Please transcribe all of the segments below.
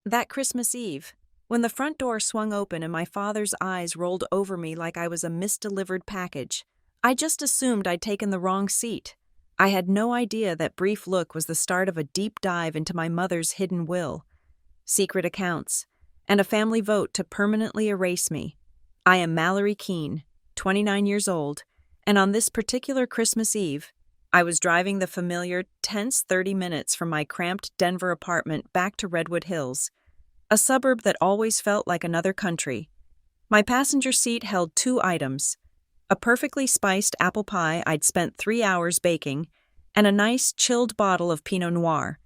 That Christmas Eve, when the front door swung open and my father's eyes rolled over me like I was a misdelivered package, I just assumed I'd taken the wrong seat. I had no idea that brief look was the start of a deep dive into my mother's hidden will, secret accounts, and a family vote to permanently erase me. I am Mallory Keene, 29 years old, and on this particular Christmas Eve, I was driving the familiar, tense 30 minutes from my cramped Denver apartment back to Redwood Hills, a suburb that always felt like another country. My passenger seat held two items: a perfectly spiced apple pie I'd spent 3 hours baking, and a nice, chilled bottle of Pinot Noir.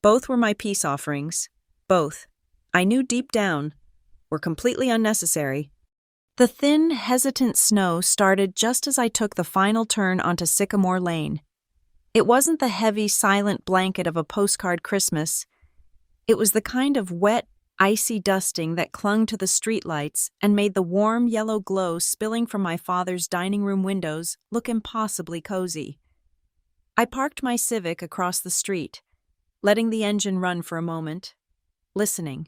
Both were my peace offerings. Both, I knew deep down, were completely unnecessary. The thin, hesitant snow started just as I took the final turn onto Sycamore Lane. It wasn't the heavy, silent blanket of a postcard Christmas. It was the kind of wet, icy dusting that clung to the streetlights and made the warm yellow glow spilling from my father's dining room windows look impossibly cozy. I parked my Civic across the street, letting the engine run for a moment, listening.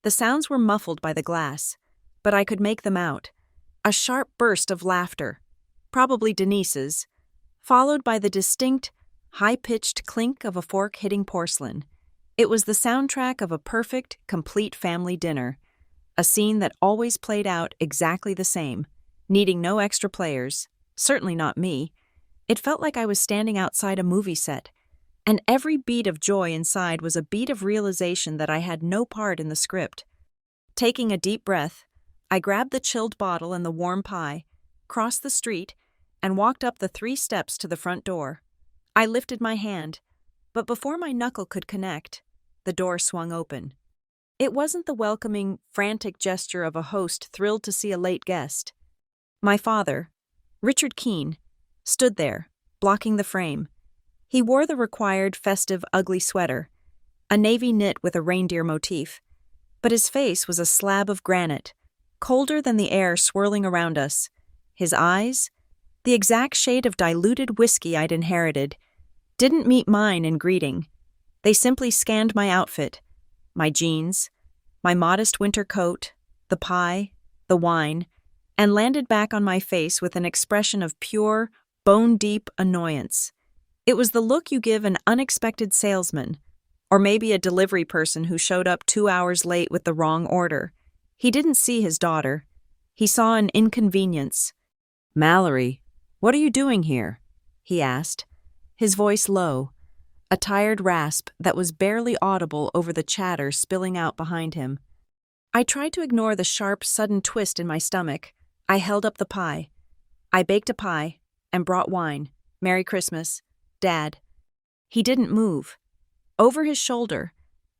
The sounds were muffled by the glass, but I could make them out. A sharp burst of laughter, probably Denise's, followed by the distinct, high-pitched clink of a fork hitting porcelain. It was the soundtrack of a perfect, complete family dinner, a scene that always played out exactly the same, needing no extra players, certainly not me. It felt like I was standing outside a movie set, and every beat of joy inside was a beat of realization that I had no part in the script. Taking a deep breath, I grabbed the chilled bottle and the warm pie, crossed the street, and walked up the 3 steps to the front door. I lifted my hand, but before my knuckle could connect, the door swung open. It wasn't the welcoming, frantic gesture of a host thrilled to see a late guest. My father, Richard Keene, stood there, blocking the frame. He wore the required festive, ugly sweater, a navy knit with a reindeer motif, but his face was a slab of granite, colder than the air swirling around us. His eyes, the exact shade of diluted whiskey I'd inherited, didn't meet mine in greeting. They simply scanned my outfit, my jeans, my modest winter coat, the pie, the wine, and landed back on my face with an expression of pure, bone-deep annoyance. It was the look you give an unexpected salesman, or maybe a delivery person who showed up 2 hours late with the wrong order. He didn't see his daughter. He saw an inconvenience. "Mallory, what are you doing here?" he asked, his voice low, a tired rasp that was barely audible over the chatter spilling out behind him. I tried to ignore the sharp, sudden twist in my stomach. I held up the pie. I baked a pie and brought wine. "Merry Christmas, Dad." He didn't move. Over his shoulder,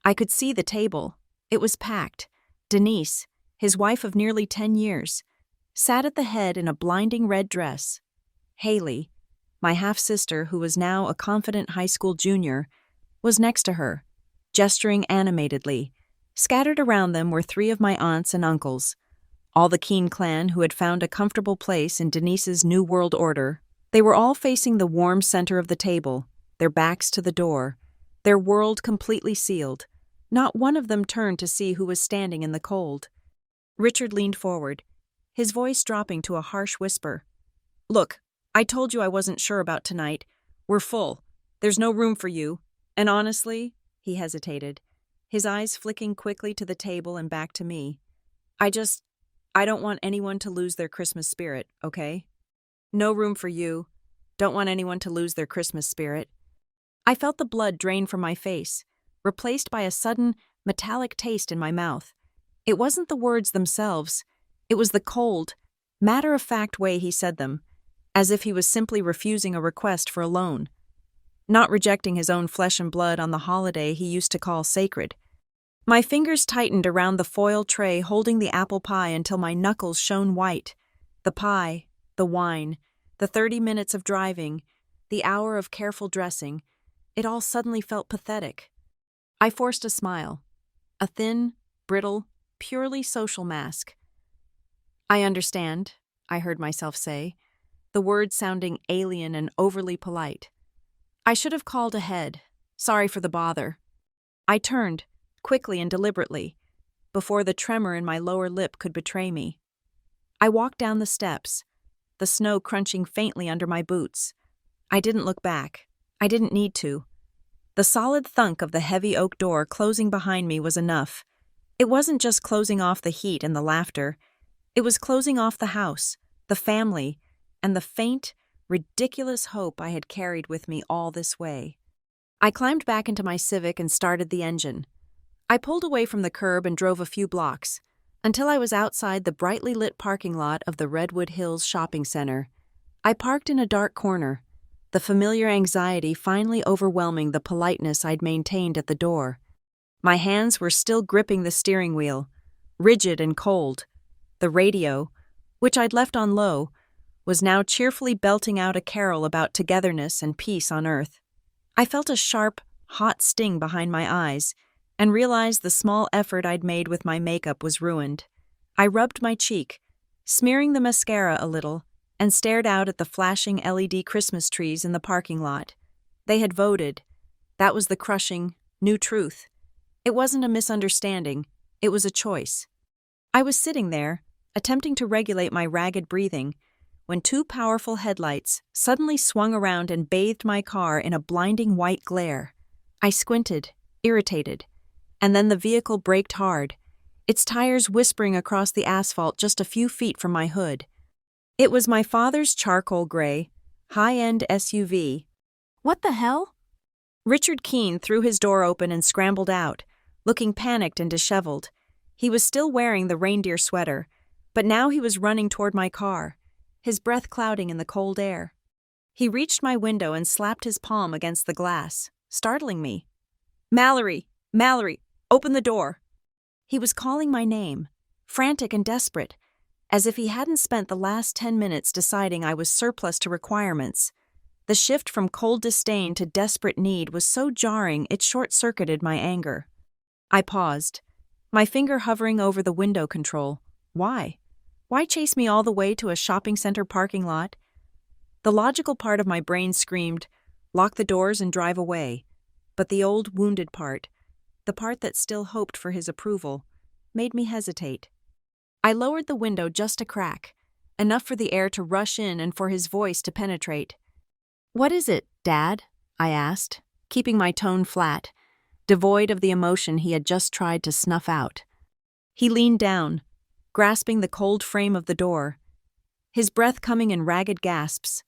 I could see the table. It was packed. Denise, his wife of nearly 10 years, sat at the head in a blinding red dress. Haley, my half-sister who was now a confident high school junior, was next to her, gesturing animatedly. Scattered around them were 3 of my aunts and uncles, all the Keene clan who had found a comfortable place in Denise's New World Order. They were all facing the warm center of the table, their backs to the door, their world completely sealed. Not one of them turned to see who was standing in the cold. Richard leaned forward, his voice dropping to a harsh whisper. "Look, I told you I wasn't sure about tonight. We're full. There's no room for you. And honestly," he hesitated, his eyes flicking quickly to the table and back to me, I don't want anyone to lose their Christmas spirit, okay? No room for you. Don't want anyone to lose their Christmas spirit." I felt the blood drain from my face, replaced by a sudden, metallic taste in my mouth. It wasn't the words themselves. It was the cold, matter-of-fact way he said them, as if he was simply refusing a request for a loan, not rejecting his own flesh and blood on the holiday he used to call sacred. My fingers tightened around the foil tray holding the apple pie until my knuckles shone white. The pie, the wine, the 30 minutes of driving, the hour of careful dressing, it all suddenly felt pathetic. I forced a smile, a thin, brittle, purely social mask. "I understand," I heard myself say, the words sounding alien and overly polite. "I should have called ahead. Sorry for the bother." I turned, quickly and deliberately, before the tremor in my lower lip could betray me. I walked down the steps, the snow crunching faintly under my boots. I didn't look back. I didn't need to. The solid thunk of the heavy oak door closing behind me was enough. It wasn't just closing off the heat and the laughter. It was closing off the house, the family, and the faint, ridiculous hope I had carried with me all this way. I climbed back into my Civic and started the engine. I pulled away from the curb and drove a few blocks, until I was outside the brightly lit parking lot of the Redwood Hills Shopping Center. I parked in a dark corner, the familiar anxiety finally overwhelming the politeness I'd maintained at the door. My hands were still gripping the steering wheel, rigid and cold. The radio, which I'd left on low, was now cheerfully belting out a carol about togetherness and peace on earth. I felt a sharp, hot sting behind my eyes and realized the small effort I'd made with my makeup was ruined. I rubbed my cheek, smearing the mascara a little, and stared out at the flashing LED Christmas trees in the parking lot. They had voted. That was the crushing, new truth. It wasn't a misunderstanding. It was a choice. I was sitting there, attempting to regulate my ragged breathing, when two powerful headlights suddenly swung around and bathed my car in a blinding white glare. I squinted, irritated, and then the vehicle braked hard, its tires whispering across the asphalt just a few feet from my hood. It was my father's charcoal gray, high-end SUV. What the hell? Richard Keene threw his door open and scrambled out, looking panicked and disheveled. He was still wearing the reindeer sweater, but now he was running toward my car, his breath clouding in the cold air. He reached my window and slapped his palm against the glass, startling me. Mallory! Mallory! Open the door! He was calling my name, frantic and desperate, as if he hadn't spent the last 10 minutes deciding I was surplus to requirements. The shift from cold disdain to desperate need was so jarring it short-circuited my anger. I paused, my finger hovering over the window control. Why? Why chase me all the way to a shopping center parking lot? The logical part of my brain screamed, lock the doors and drive away. But the old wounded part, the part that still hoped for his approval, made me hesitate. I lowered the window just a crack, enough for the air to rush in and for his voice to penetrate. "What is it, Dad?" I asked, keeping my tone flat, devoid of the emotion he had just tried to snuff out. He leaned down, grasping the cold frame of the door, his breath coming in ragged gasps.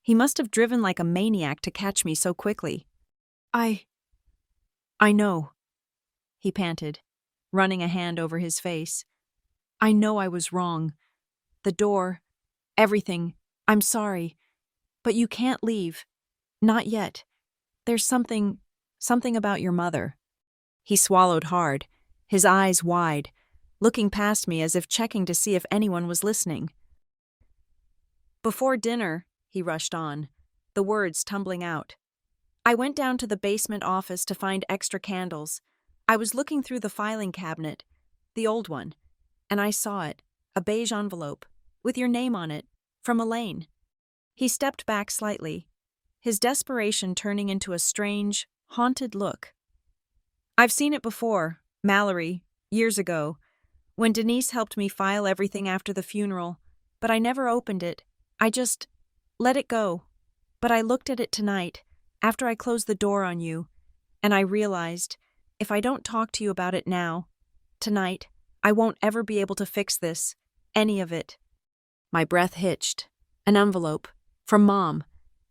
He must have driven like a maniac to catch me so quickly. I know," he panted, running a hand over his face. "I know I was wrong. The door, everything, I'm sorry. But you can't leave. Not yet. There's something about your mother." He swallowed hard, his eyes wide, looking past me as if checking to see if anyone was listening. "Before dinner," he rushed on, the words tumbling out. "I went down to the basement office to find extra candles. I was looking through the filing cabinet, the old one, and I saw it, a beige envelope, with your name on it, from Elaine." He stepped back slightly, his desperation turning into a strange, haunted look. "I've seen it before, Mallory, years ago, when Denise helped me file everything after the funeral, but I never opened it. I just let it go. But I looked at it tonight, after I closed the door on you, and I realized, if I don't talk to you about it now, tonight, I won't ever be able to fix this, any of it." My breath hitched. An envelope, from Mom,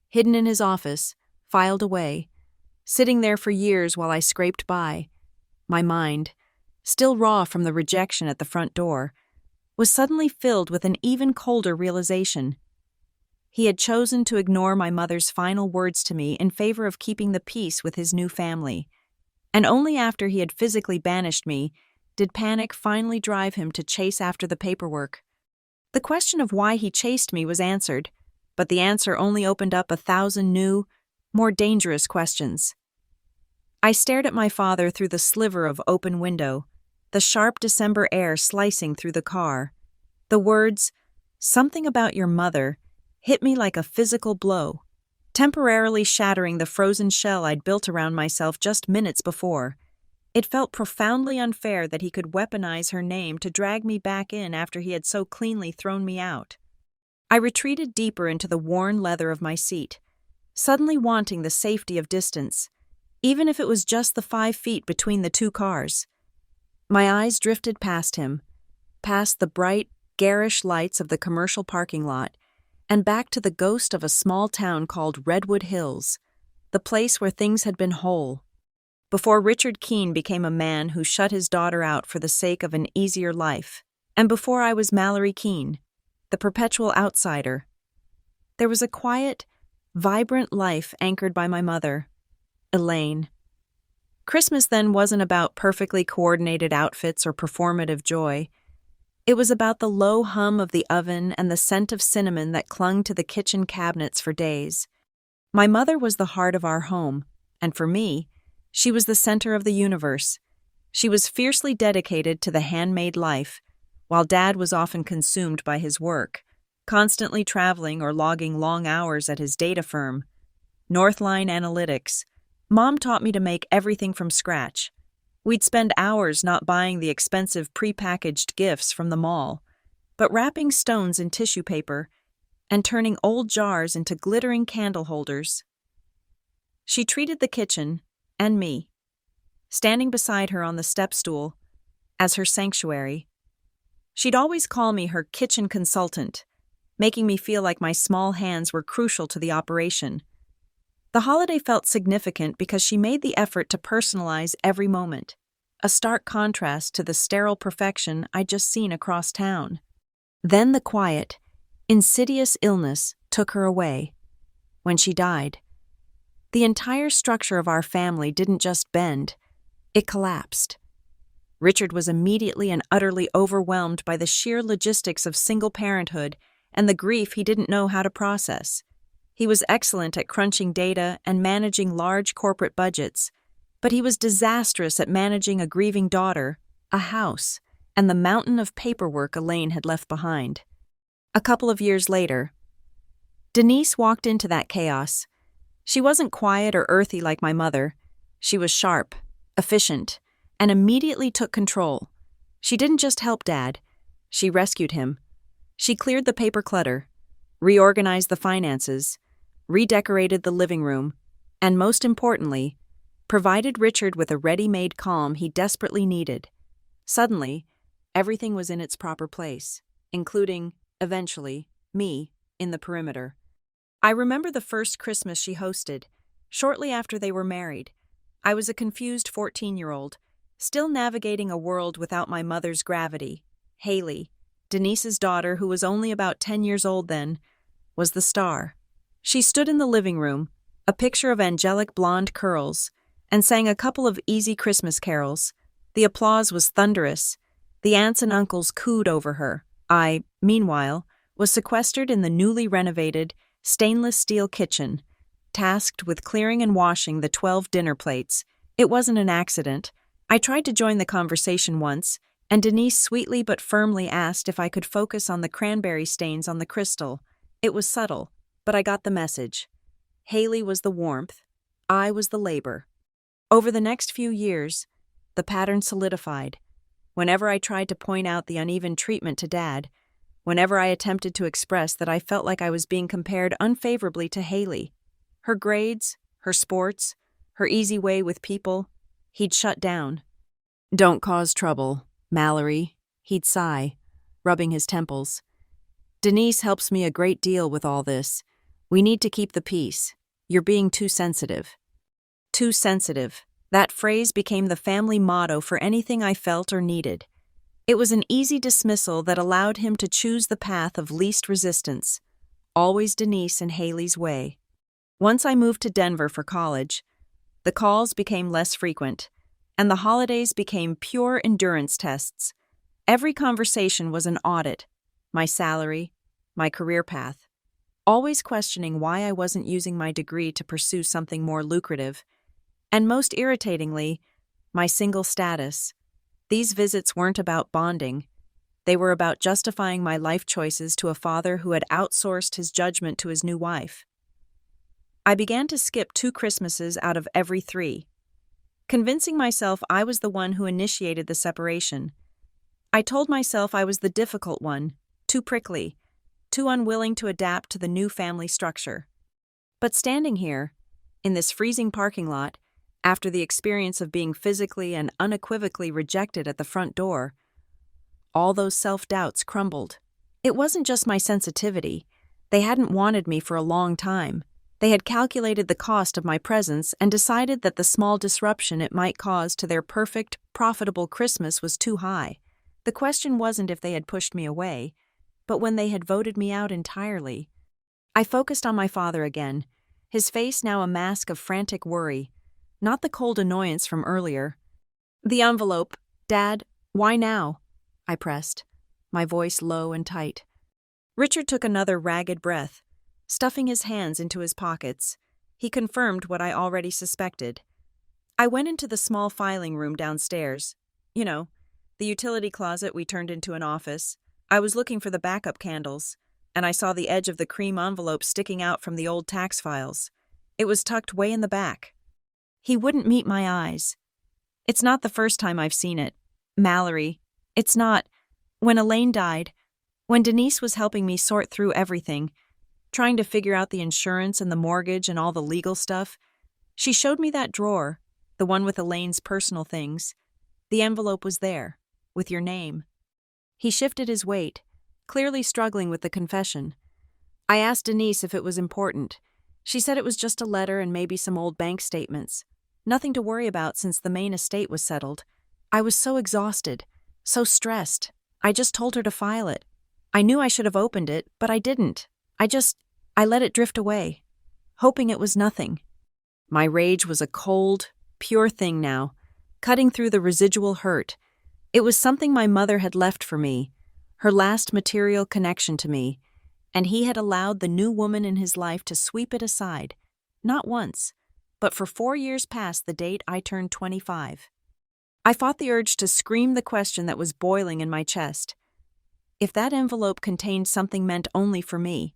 hidden in his office, filed away, sitting there for years while I scraped by. My mind, still raw from the rejection at the front door, was suddenly filled with an even colder realization. He had chosen to ignore my mother's final words to me in favor of keeping the peace with his new family. And only after he had physically banished me did panic finally drive him to chase after the paperwork. The question of why he chased me was answered, but the answer only opened up 1,000 new, more dangerous questions. I stared at my father through the sliver of open window, the sharp December air slicing through the car. The words, "something about your mother," hit me like a physical blow, temporarily shattering the frozen shell I'd built around myself just minutes before. It felt profoundly unfair that he could weaponize her name to drag me back in after he had so cleanly thrown me out. I retreated deeper into the worn leather of my seat, suddenly wanting the safety of distance, even if it was just the 5 feet between the two cars. My eyes drifted past him, past the bright, garish lights of the commercial parking lot, and back to the ghost of a small town called Redwood Hills, the place where things had been whole. Before Richard Keene became a man who shut his daughter out for the sake of an easier life, and before I was Mallory Keene, the perpetual outsider, there was a quiet, vibrant life anchored by my mother, Elaine. Christmas then wasn't about perfectly coordinated outfits or performative joy. It was about the low hum of the oven and the scent of cinnamon that clung to the kitchen cabinets for days. My mother was the heart of our home, and for me, she was the center of the universe. She was fiercely dedicated to the handmade life, while Dad was often consumed by his work, constantly traveling or logging long hours at his data firm, Northline Analytics. Mom taught me to make everything from scratch. We'd spend hours not buying the expensive prepackaged gifts from the mall, but wrapping stones in tissue paper and turning old jars into glittering candle holders. She treated the kitchen, and me, standing beside her on the step stool, as her sanctuary. She'd always call me her kitchen consultant, making me feel like my small hands were crucial to the operation. The holiday felt significant because she made the effort to personalize every moment, a stark contrast to the sterile perfection I'd just seen across town. Then the quiet, insidious illness took her away. When she died, the entire structure of our family didn't just bend, it collapsed. Richard was immediately and utterly overwhelmed by the sheer logistics of single parenthood and the grief he didn't know how to process. He was excellent at crunching data and managing large corporate budgets, but he was disastrous at managing a grieving daughter, a house, and the mountain of paperwork Elaine had left behind. A couple of years later, Denise walked into that chaos. She wasn't quiet or earthy like my mother. She was sharp, efficient, and immediately took control. She didn't just help Dad, she rescued him. She cleared the paper clutter, reorganized the finances, redecorated the living room, and most importantly, provided Richard with a ready-made calm he desperately needed. Suddenly, everything was in its proper place, including, eventually, me in the perimeter. I remember the first Christmas she hosted, shortly after they were married. I was a confused 14-year-old, still navigating a world without my mother's gravity. Haley, Denise's daughter, who was only about 10 years old then, was the star. She stood in the living room, a picture of angelic blonde curls, and sang a couple of easy Christmas carols. The applause was thunderous. The aunts and uncles cooed over her. I, meanwhile, was sequestered in the newly renovated, stainless steel kitchen, tasked with clearing and washing the 12 dinner plates. It wasn't an accident. I tried to join the conversation once, and Denise sweetly but firmly asked if I could focus on the cranberry stains on the crystal. It was subtle, but I got the message. Haley was the warmth, I was the labor. Over the next few years, the pattern solidified. Whenever I tried to point out the uneven treatment to Dad, whenever I attempted to express that I felt like I was being compared unfavorably to Haley, her grades, her sports, her easy way with people, he'd shut down. "Don't cause trouble, Mallory," he'd sigh, rubbing his temples. "Denise helps me a great deal with all this. We need to keep the peace. You're being too sensitive." Too sensitive. That phrase became the family motto for anything I felt or needed. It was an easy dismissal that allowed him to choose the path of least resistance, always Denise and Haley's way. Once I moved to Denver for college, the calls became less frequent, and the holidays became pure endurance tests. Every conversation was an audit, my salary, my career path, always questioning why I wasn't using my degree to pursue something more lucrative, and most irritatingly, my single status. These visits weren't about bonding. They were about justifying my life choices to a father who had outsourced his judgment to his new wife. I began to skip 2 Christmases out of every 3. convincing myself I was the one who initiated the separation. I told myself I was the difficult one, too prickly, too unwilling to adapt to the new family structure. But standing here, in this freezing parking lot, after the experience of being physically and unequivocally rejected at the front door, all those self-doubts crumbled. It wasn't just my sensitivity. They hadn't wanted me for a long time. They had calculated the cost of my presence and decided that the small disruption it might cause to their perfect, profitable Christmas was too high. The question wasn't if they had pushed me away, but when they had voted me out entirely. I focused on my father again, his face now a mask of frantic worry, not the cold annoyance from earlier. "The envelope, Dad, why now?" I pressed, my voice low and tight. Richard took another ragged breath, stuffing his hands into his pockets. He confirmed what I already suspected. I went into the small filing room downstairs. You know, the utility closet we turned into an office. I was looking for the backup candles, and I saw the edge of the cream envelope sticking out from the old tax files. It was tucked way in the back. He wouldn't meet my eyes. It's not the first time I've seen it. Mallory, it's not. When Elaine died, when Denise was helping me sort through everything, trying to figure out the insurance and the mortgage and all the legal stuff, she showed me that drawer, the one with Elaine's personal things. The envelope was there, with your name. He shifted his weight, clearly struggling with the confession. I asked Denise if it was important. She said it was just a letter and maybe some old bank statements. Nothing to worry about since the main estate was settled. I was so exhausted, so stressed. I just told her to file it. I knew I should have opened it, but I didn't. I let it drift away, hoping it was nothing. My rage was a cold, pure thing now, cutting through the residual hurt. It was something my mother had left for me, her last material connection to me, and he had allowed the new woman in his life to sweep it aside, not once, but for 4 years past the date I turned 25. I fought the urge to scream the question that was boiling in my chest. If that envelope contained something meant only for me,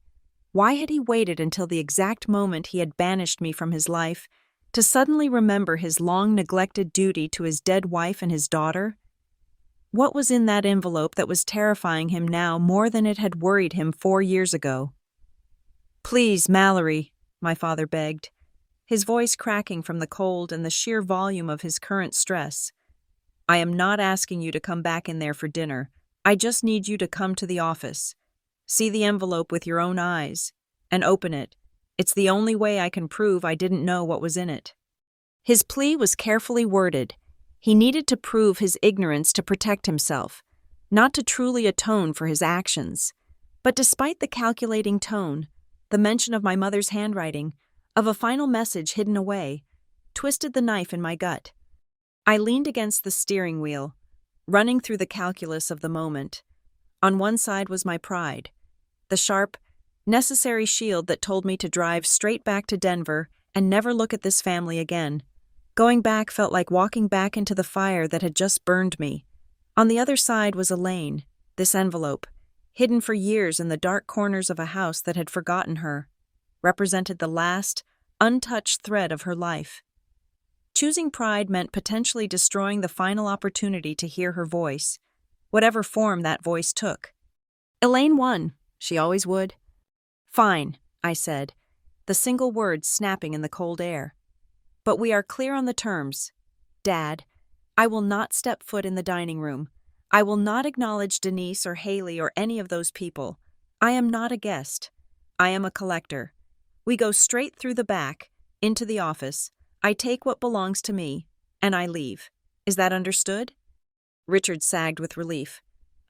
why had he waited until the exact moment he had banished me from his life to suddenly remember his long-neglected duty to his dead wife and his daughter? What was in that envelope that was terrifying him now more than it had worried him 4 years ago? "Please, Mallory," my father begged, his voice cracking from the cold and the sheer volume of his current stress. "I am not asking you to come back in there for dinner. I just need you to come to the office. See the envelope with your own eyes, and open it. It's the only way I can prove I didn't know what was in it." His plea was carefully worded. He needed to prove his ignorance to protect himself, not to truly atone for his actions. But despite the calculating tone, the mention of my mother's handwriting, of a final message hidden away, twisted the knife in my gut. I leaned against the steering wheel, running through the calculus of the moment. On one side was my pride, the sharp, necessary shield that told me to drive straight back to Denver and never look at this family again. Going back felt like walking back into the fire that had just burned me. On the other side was Elaine, this envelope, hidden for years in the dark corners of a house that had forgotten her, represented the last, untouched thread of her life. Choosing pride meant potentially destroying the final opportunity to hear her voice, whatever form that voice took. Elaine won. She always would. "Fine," I said, the single word snapping in the cold air. "But we are clear on the terms. Dad, I will not step foot in the dining room. I will not acknowledge Denise or Haley or any of those people. I am not a guest. I am a collector. We go straight through the back, into the office. I take what belongs to me, and I leave. Is that understood?" Richard sagged with relief,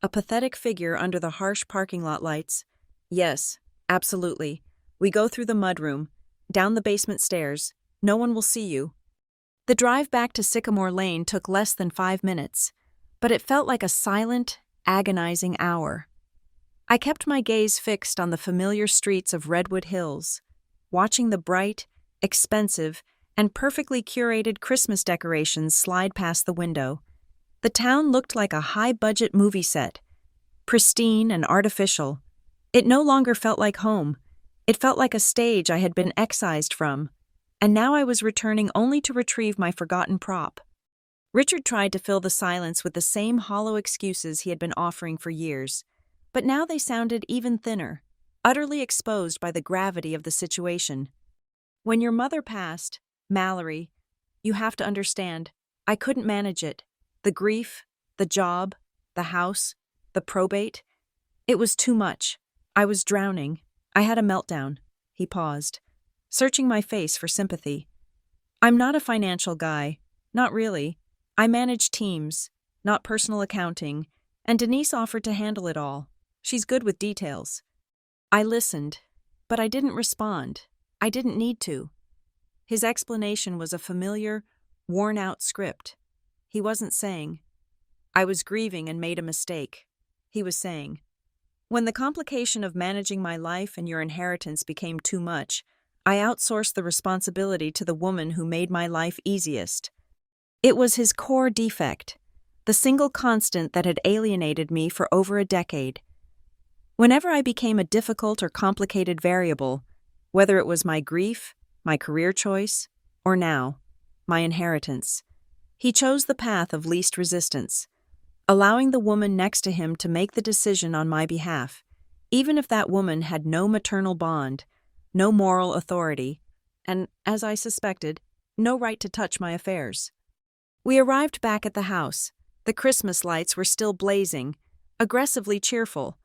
a pathetic figure under the harsh parking lot lights. "Yes, absolutely. We go through the mudroom, down the basement stairs. No one will see you." The drive back to Sycamore Lane took less than 5 minutes, but it felt like a silent, agonizing hour. I kept my gaze fixed on the familiar streets of Redwood Hills, watching the bright, expensive, and perfectly curated Christmas decorations slide past the window. The town looked like a high-budget movie set, pristine and artificial. It no longer felt like home. It felt like a stage I had been excised from, and now I was returning only to retrieve my forgotten prop. Richard tried to fill the silence with the same hollow excuses he had been offering for years, but now they sounded even thinner, utterly exposed by the gravity of the situation. When your mother passed, Mallory, you have to understand, I couldn't manage it. The grief, the job, the house, the probate. It was too much. I was drowning. I had a meltdown. He paused, searching my face for sympathy. I'm not a financial guy. Not really. I manage teams, not personal accounting, and Denise offered to handle it all. She's good with details. I listened, but I didn't respond. I didn't need to. His explanation was a familiar, worn-out script. He wasn't saying, I was grieving and made a mistake. He was saying, when the complication of managing my life and your inheritance became too much, I outsourced the responsibility to the woman who made my life easiest. It was his core defect, the single constant that had alienated me for over a decade. Whenever I became a difficult or complicated variable, whether it was my grief, my career choice, or now, my inheritance, he chose the path of least resistance, allowing the woman next to him to make the decision on my behalf, even if that woman had no maternal bond, no moral authority, and, as I suspected, no right to touch my affairs. We arrived back at the house. The Christmas lights were still blazing, aggressively cheerful,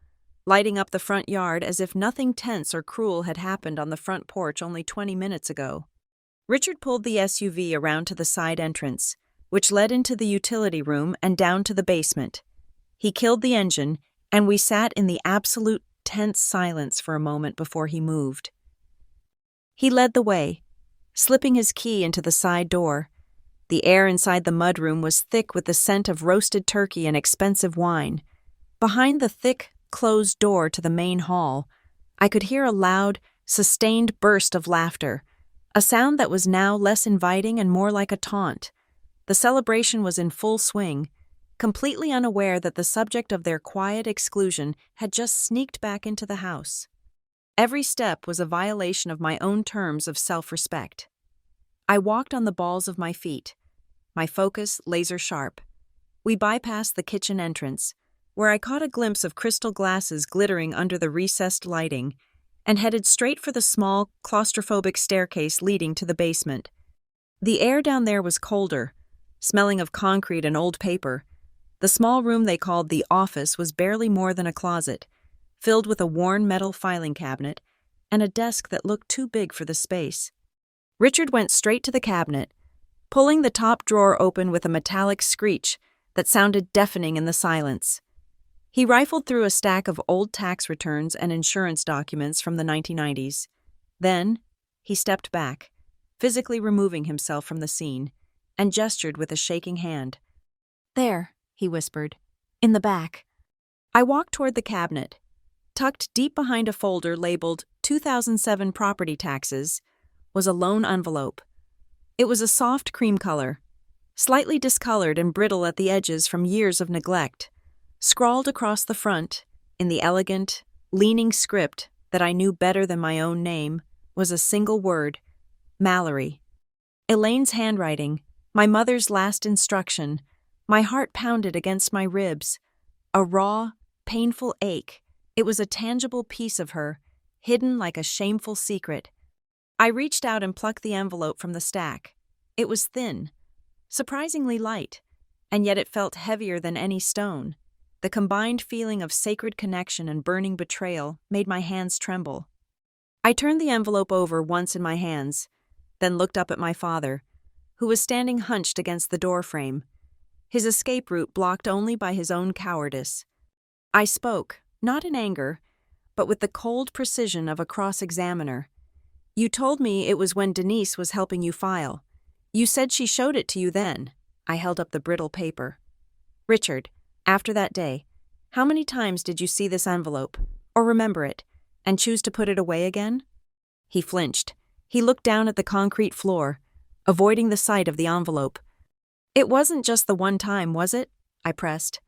lighting up the front yard as if nothing tense or cruel had happened on the front porch only 20 minutes ago. Richard pulled the SUV around to the side entrance, which led into the utility room and down to the basement. He killed the engine, and we sat in the absolute tense silence for a moment before he moved. He led the way, slipping his key into the side door. The air inside the mudroom was thick with the scent of roasted turkey and expensive wine. Behind the thick, closed door to the main hall, I could hear a loud, sustained burst of laughter, a sound that was now less inviting and more like a taunt. The celebration was in full swing, completely unaware that the subject of their quiet exclusion had just sneaked back into the house. Every step was a violation of my own terms of self-respect. I walked on the balls of my feet, my focus laser-sharp. We bypassed the kitchen entrance, where I caught a glimpse of crystal glasses glittering under the recessed lighting, and headed straight for the small, claustrophobic staircase leading to the basement. The air down there was colder, smelling of concrete and old paper. The small room they called the office was barely more than a closet, filled with a worn metal filing cabinet and a desk that looked too big for the space. Richard went straight to the cabinet, pulling the top drawer open with a metallic screech that sounded deafening in the silence. He rifled through a stack of old tax returns and insurance documents from the 1990s. Then, he stepped back, physically removing himself from the scene, and gestured with a shaking hand. There, he whispered, in the back. I walked toward the cabinet. Tucked deep behind a folder labeled 2007 Property Taxes was a loan envelope. It was a soft cream color, slightly discolored and brittle at the edges from years of neglect. Scrawled across the front, in the elegant, leaning script that I knew better than my own name, was a single word, Mallory. Elaine's handwriting, my mother's last instruction. My heart pounded against my ribs. A raw, painful ache. It was a tangible piece of her, hidden like a shameful secret. I reached out and plucked the envelope from the stack. It was thin, surprisingly light, and yet it felt heavier than any stone. The combined feeling of sacred connection and burning betrayal made my hands tremble. I turned the envelope over once in my hands, then looked up at my father, who was standing hunched against the doorframe, his escape route blocked only by his own cowardice. I spoke, not in anger, but with the cold precision of a cross-examiner. You told me it was when Denise was helping you file. You said she showed it to you then. I held up the brittle paper. Richard, after that day, how many times did you see this envelope, or remember it, and choose to put it away again? He flinched. He looked down at the concrete floor, avoiding the sight of the envelope. It wasn't just the one time, was it? I pressed.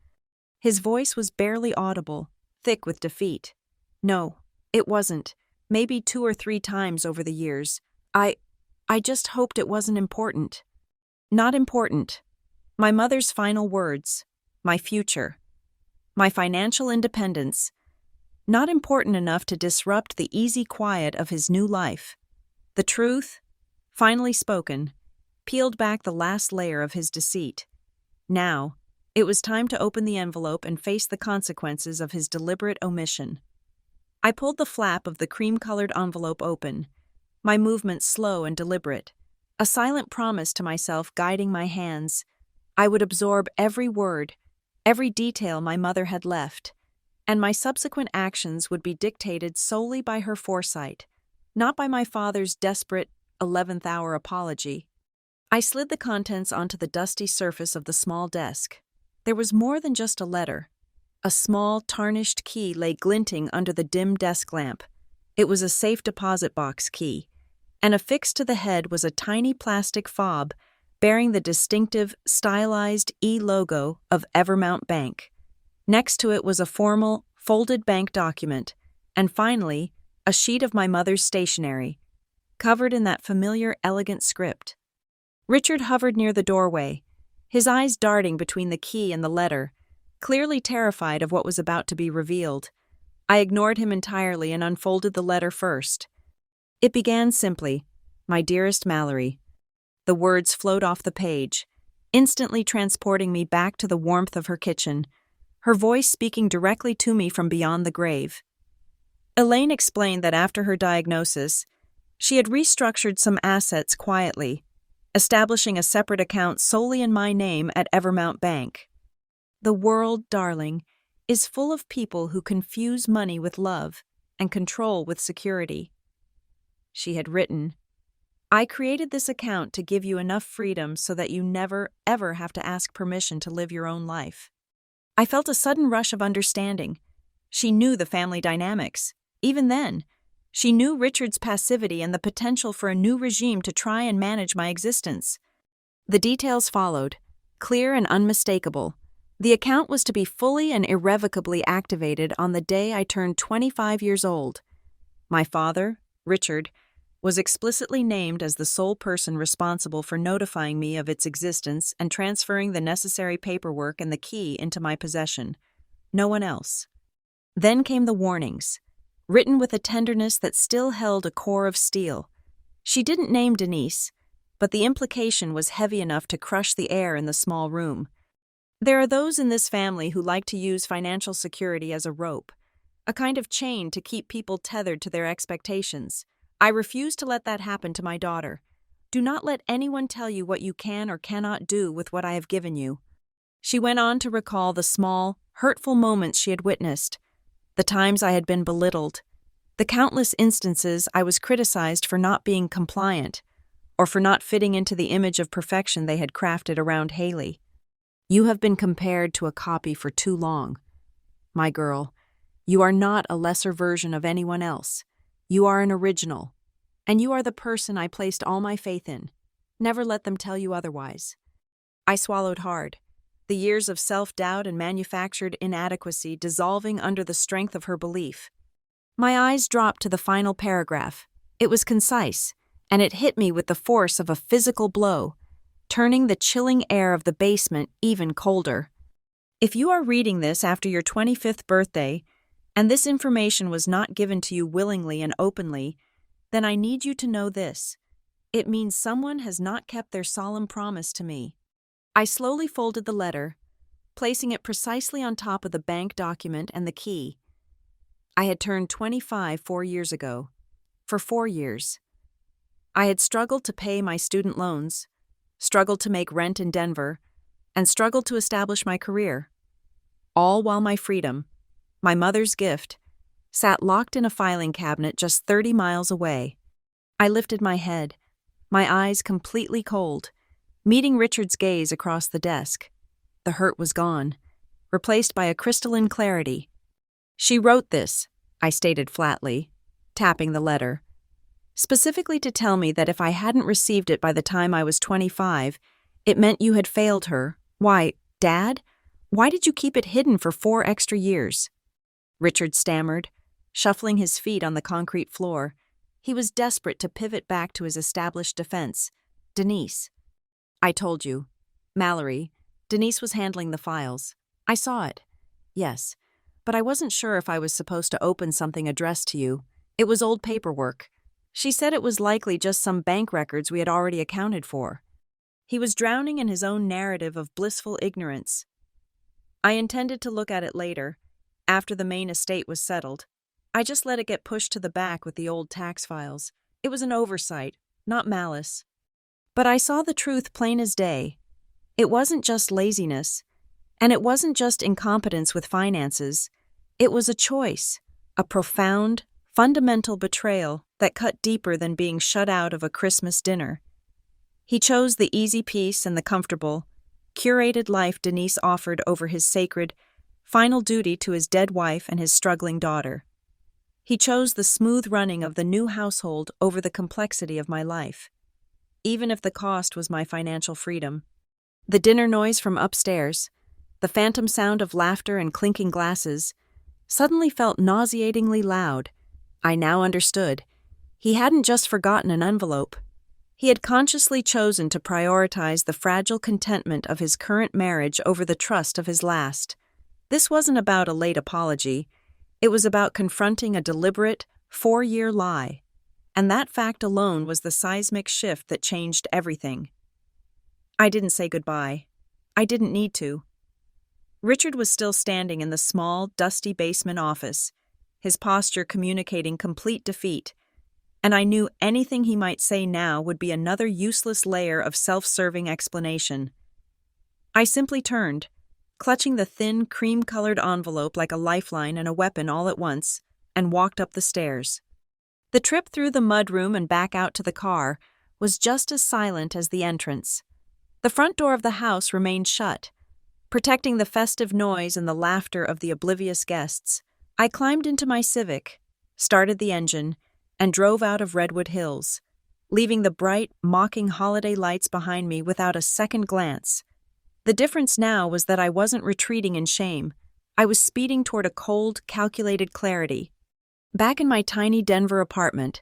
His voice was barely audible, thick with defeat. No, it wasn't. Maybe 2 or 3 times over the years. I I just hoped it wasn't important. Not important. My mother's final words. My future. My financial independence. Not important enough to disrupt the easy quiet of his new life. The truth, finally spoken, peeled back the last layer of his deceit. Now, it was time to open the envelope and face the consequences of his deliberate omission. I pulled the flap of the cream-colored envelope open, my movements slow and deliberate, a silent promise to myself guiding my hands. I would absorb every word, every detail my mother had left, and my subsequent actions would be dictated solely by her foresight, not by my father's desperate 11th-hour apology. I slid the contents onto the dusty surface of the small desk. There was more than just a letter. A small, tarnished key lay glinting under the dim desk lamp. It was a safe deposit box key, and affixed to the head was a tiny plastic fob bearing the distinctive, stylized E logo of Evermount Bank. Next to it was a formal, folded bank document, and finally, a sheet of my mother's stationery, covered in that familiar, elegant script. Richard hovered near the doorway, his eyes darting between the key and the letter, clearly terrified of what was about to be revealed. I ignored him entirely and unfolded the letter first. It began simply, "My dearest Mallory." The words flowed off the page, instantly transporting me back to the warmth of her kitchen, her voice speaking directly to me from beyond the grave. Elaine explained that after her diagnosis, she had restructured some assets quietly, establishing a separate account solely in my name at Evermount Bank. The world, darling, is full of people who confuse money with love and control with security. She had written, "I created this account to give you enough freedom so that you never, ever have to ask permission to live your own life." I felt a sudden rush of understanding. She knew the family dynamics. Even then, she knew Richard's passivity and the potential for a new regime to try and manage my existence. The details followed, clear and unmistakable. The account was to be fully and irrevocably activated on the day I turned 25 years old. My father, Richard, was explicitly named as the sole person responsible for notifying me of its existence and transferring the necessary paperwork and the key into my possession. No one else. Then came the warnings, written with a tenderness that still held a core of steel. She didn't name Denise, but the implication was heavy enough to crush the air in the small room. There are those in this family who like to use financial security as a rope, a kind of chain to keep people tethered to their expectations. I refuse to let that happen to my daughter. Do not let anyone tell you what you can or cannot do with what I have given you. She went on to recall the small, hurtful moments she had witnessed, the times I had been belittled, the countless instances I was criticized for not being compliant, or for not fitting into the image of perfection they had crafted around Haley. "You have been compared to a copy for too long. My girl, you are not a lesser version of anyone else. You are an original, and you are the person I placed all my faith in. Never let them tell you otherwise." I swallowed hard, the years of self-doubt and manufactured inadequacy dissolving under the strength of her belief. My eyes dropped to the final paragraph. It was concise, and it hit me with the force of a physical blow, turning the chilling air of the basement even colder. "If you are reading this after your 25th birthday, and this information was not given to you willingly and openly, then I need you to know this. It means someone has not kept their solemn promise to me." I slowly folded the letter, placing it precisely on top of the bank document and the key. I had turned 25 4 years ago. For 4 years. I had struggled to pay my student loans, struggled to make rent in Denver, and struggled to establish my career. All while my freedom, my mother's gift, sat locked in a filing cabinet just 30 miles away. I lifted my head, my eyes completely cold, meeting Richard's gaze across the desk. The hurt was gone, replaced by a crystalline clarity. "She wrote this," I stated flatly, tapping the letter, "specifically to tell me that if I hadn't received it by the time I was 25, it meant you had failed her. Why, Dad? Why did you keep it hidden for 4 extra years?" Richard stammered, shuffling his feet on the concrete floor, He was desperate to pivot back to his established defense. Denise. I told you. Mallory. Denise was handling the files. I saw it. Yes. But I wasn't sure if I was supposed to open something addressed to you. It was old paperwork. She said it was likely just some bank records we had already accounted for. He was drowning in his own narrative of blissful ignorance. I intended to look at it later, after the main estate was settled. I just let it get pushed to the back with the old tax files. It was an oversight, not malice. But I saw the truth plain as day. It wasn't just laziness, and it wasn't just incompetence with finances. It was a choice, a profound, fundamental betrayal that cut deeper than being shut out of a Christmas dinner. He chose the easy peace and the comfortable, curated life Denise offered over his sacred, final duty to his dead wife and his struggling daughter. He chose the smooth running of the new household over the complexity of my life, even if the cost was my financial freedom. The dinner noise from upstairs, the phantom sound of laughter and clinking glasses, suddenly felt nauseatingly loud. I now understood. He hadn't just forgotten an envelope. He had consciously chosen to prioritize the fragile contentment of his current marriage over the trust of his last. This wasn't about a late apology. It was about confronting a deliberate, 4-year lie. And that fact alone was the seismic shift that changed everything. I didn't say goodbye. I didn't need to. Richard was still standing in the small, dusty basement office, his posture communicating complete defeat, and I knew anything he might say now would be another useless layer of self-serving explanation. I simply turned, clutching the thin, cream-colored envelope like a lifeline and a weapon all at once, and walked up the stairs. The trip through the mudroom and back out to the car was just as silent as the entrance. The front door of the house remained shut, protecting the festive noise and the laughter of the oblivious guests. I climbed into my Civic, started the engine, and drove out of Redwood Hills, leaving the bright, mocking holiday lights behind me without a second glance. The difference now was that I wasn't retreating in shame. I was speeding toward a cold, calculated clarity. Back in my tiny Denver apartment,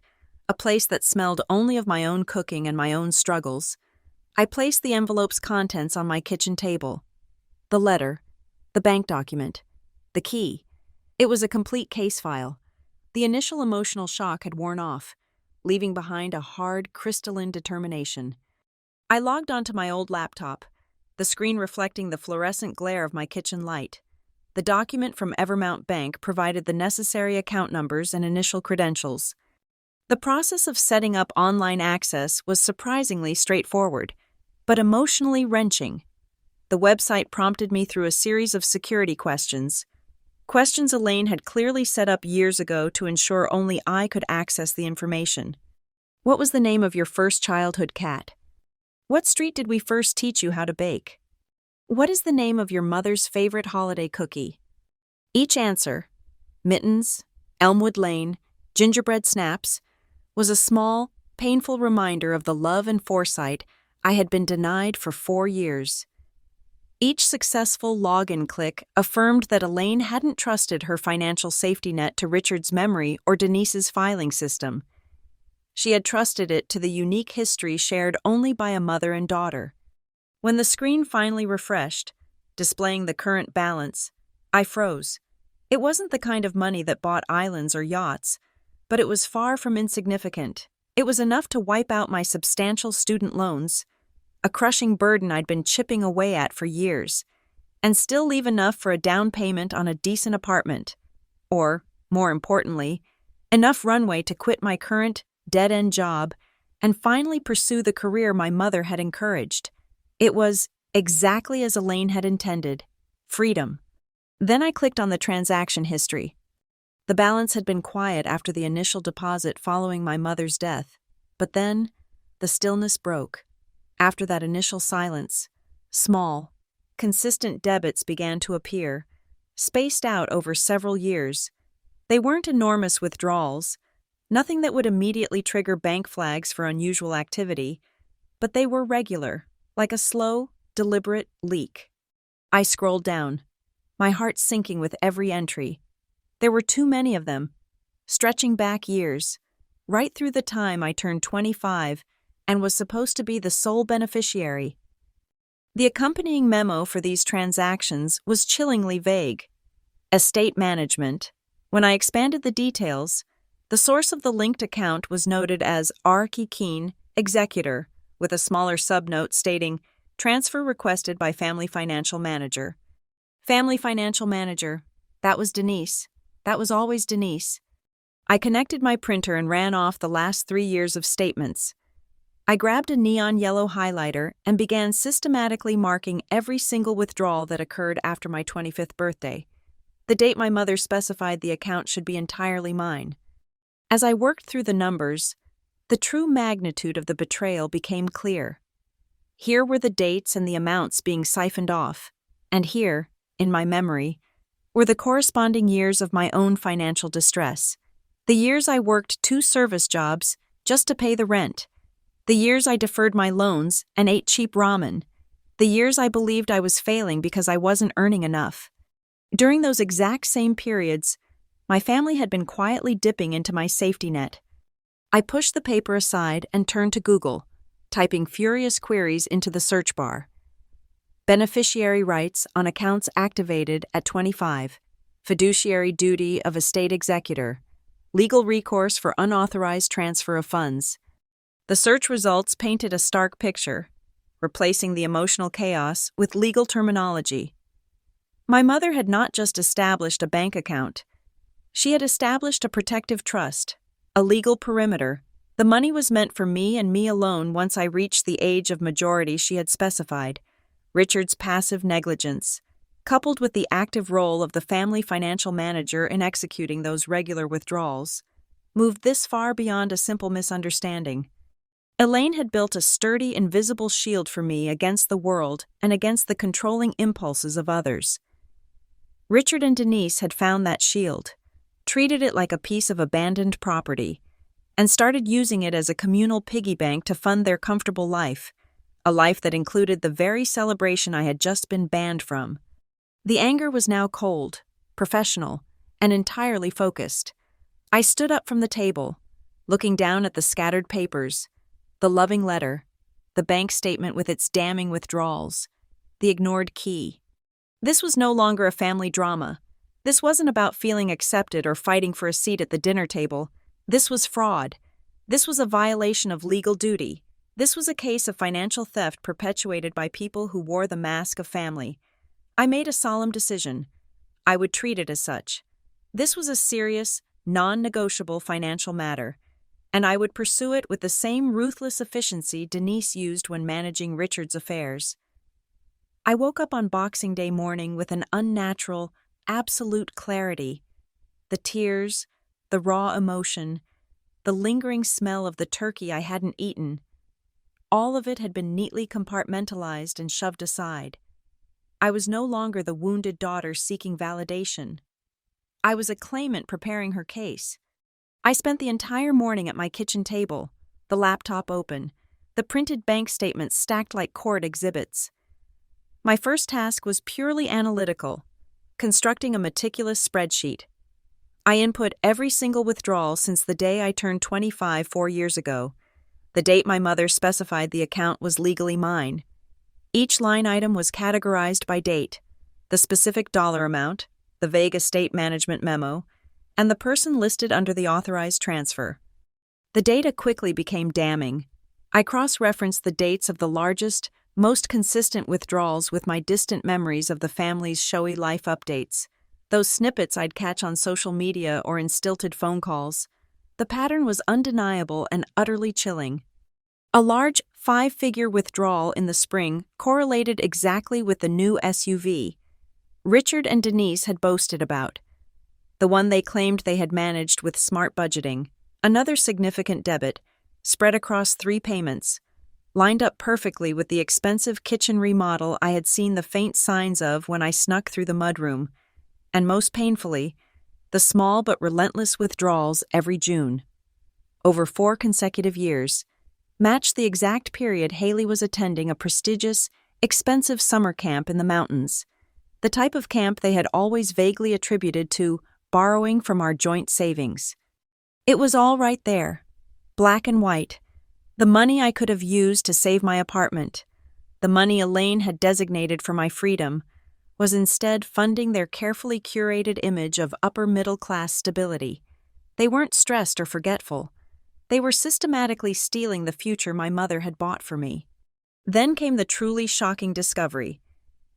a place that smelled only of my own cooking and my own struggles, I placed the envelope's contents on my kitchen table. The letter, the bank document, the key. It was a complete case file. The initial emotional shock had worn off, leaving behind a hard, crystalline determination. I logged onto my old laptop, the screen reflecting the fluorescent glare of my kitchen light. The document from Evermount Bank provided the necessary account numbers and initial credentials. The process of setting up online access was surprisingly straightforward, but emotionally wrenching. The website prompted me through a series of security questions. Questions Elaine had clearly set up years ago to ensure only I could access the information. What was the name of your first childhood cat? What street did we first teach you how to bake? What is the name of your mother's favorite holiday cookie? Each answer, Mittens, Elmwood Lane, Gingerbread Snaps, was a small, painful reminder of the love and foresight I had been denied for 4 years. Each successful login click affirmed that Elaine hadn't trusted her financial safety net to Richard's memory or Denise's filing system. She had trusted it to the unique history shared only by a mother and daughter. When the screen finally refreshed, displaying the current balance, I froze. It wasn't the kind of money that bought islands or yachts, but it was far from insignificant. It was enough to wipe out my substantial student loans, a crushing burden I'd been chipping away at for years, and still leave enough for a down payment on a decent apartment, or, more importantly, enough runway to quit my current, dead-end job and finally pursue the career my mother had encouraged. It was exactly as Elaine had intended, freedom. Then I clicked on the transaction history. The balance had been quiet after the initial deposit following my mother's death, but then the stillness broke. After that initial silence, small, consistent debits began to appear, spaced out over several years. They weren't enormous withdrawals, nothing that would immediately trigger bank flags for unusual activity, but they were regular, like a slow, deliberate leak. I scrolled down, my heart sinking with every entry. There were too many of them, stretching back years, right through the time I turned 25 and was supposed to be the sole beneficiary. The accompanying memo for these transactions was chillingly vague. Estate management. When I expanded the details, the source of the linked account was noted as R. Keen, executor, with a smaller subnote stating, transfer requested by Family Financial Manager. Family Financial Manager. That was Denise. That was always Denise. I connected my printer and ran off the last 3 years of statements. I grabbed a neon yellow highlighter and began systematically marking every single withdrawal that occurred after my 25th birthday. The date my mother specified the account should be entirely mine. As I worked through the numbers, the true magnitude of the betrayal became clear. Here were the dates and the amounts being siphoned off, and here, in my memory, were the corresponding years of my own financial distress. The years I worked 2 service jobs just to pay the rent. The years I deferred my loans and ate cheap ramen. The years I believed I was failing because I wasn't earning enough. During those exact same periods, my family had been quietly dipping into my safety net. I pushed the paper aside and turned to Google, typing furious queries into the search bar. Beneficiary rights on accounts activated at 25. Fiduciary duty of estate executor. Legal recourse for unauthorized transfer of funds. The search results painted a stark picture, replacing the emotional chaos with legal terminology. My mother had not just established a bank account. She had established a protective trust, a legal perimeter. The money was meant for me and me alone once I reached the age of majority she had specified. Richard's passive negligence, coupled with the active role of the family financial manager in executing those regular withdrawals, moved this far beyond a simple misunderstanding. Elaine had built a sturdy, invisible shield for me against the world and against the controlling impulses of others. Richard and Denise had found that shield, treated it like a piece of abandoned property, and started using it as a communal piggy bank to fund their comfortable life, a life that included the very celebration I had just been banned from. The anger was now cold, professional, and entirely focused. I stood up from the table, looking down at the scattered papers, the loving letter, the bank statement with its damning withdrawals, the ignored key. This was no longer a family drama. This wasn't about feeling accepted or fighting for a seat at the dinner table. This was fraud. This was a violation of legal duty. This was a case of financial theft perpetuated by people who wore the mask of family. I made a solemn decision. I would treat it as such. This was a serious, non-negotiable financial matter, and I would pursue it with the same ruthless efficiency Denise used when managing Richard's affairs. I woke up on Boxing Day morning with an unnatural, absolute clarity. The tears, the raw emotion, the lingering smell of the turkey I hadn't eaten, all of it had been neatly compartmentalized and shoved aside. I was no longer the wounded daughter seeking validation. I was a claimant preparing her case. I spent the entire morning at my kitchen table, the laptop open, the printed bank statements stacked like court exhibits. My first task was purely analytical, constructing a meticulous spreadsheet. I input every single withdrawal since the day I turned 25 4 years ago. The date my mother specified the account was legally mine. Each line item was categorized by date, the specific dollar amount, the vague estate management memo, and the person listed under the authorized transfer. The data quickly became damning. I cross-referenced the dates of the largest, most consistent withdrawals with my distant memories of the family's showy life updates, those snippets I'd catch on social media or in stilted phone calls. The pattern was undeniable and utterly chilling. A large 5-figure withdrawal in the spring correlated exactly with the new SUV Richard and Denise had boasted about, the one they claimed they had managed with smart budgeting. Another significant debit, spread across 3 payments, lined up perfectly with the expensive kitchen remodel I had seen the faint signs of when I snuck through the mudroom, and most painfully, the small but relentless withdrawals every June, over 4 consecutive years, matched the exact period Haley was attending a prestigious, expensive summer camp in the mountains, the type of camp they had always vaguely attributed to borrowing from our joint savings. It was all right there, black and white. The money I could have used to save my apartment, the money Elaine had designated for my freedom, was instead funding their carefully curated image of upper-middle-class stability. They weren't stressed or forgetful. They were systematically stealing the future my mother had bought for me. Then came the truly shocking discovery.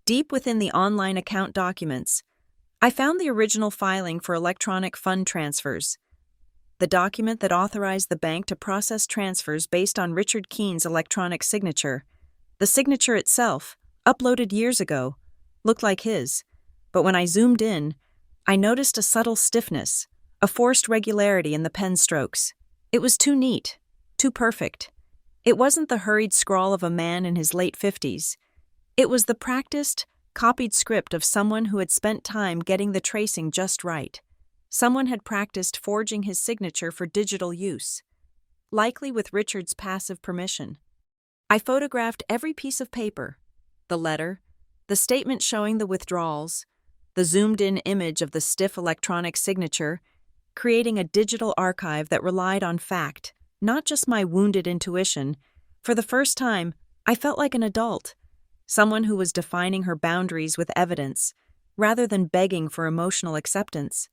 Deep within the online account documents, I found the original filing for electronic fund transfers, the document that authorized the bank to process transfers based on Richard Keene's electronic signature. The signature itself, uploaded years ago, looked like his, but when I zoomed in, I noticed a subtle stiffness, a forced regularity in the pen strokes. It was too neat, too perfect. It wasn't the hurried scrawl of a man in his late 50s. It was the practiced, copied script of someone who had spent time getting the tracing just right. Someone had practiced forging his signature for digital use, likely with Richard's passive permission. I photographed every piece of paper, the letter, the statement showing the withdrawals, the zoomed-in image of the stiff electronic signature, creating a digital archive that relied on fact, not just my wounded intuition. For the first time, I felt like an adult, someone who was defining her boundaries with evidence, rather than begging for emotional acceptance.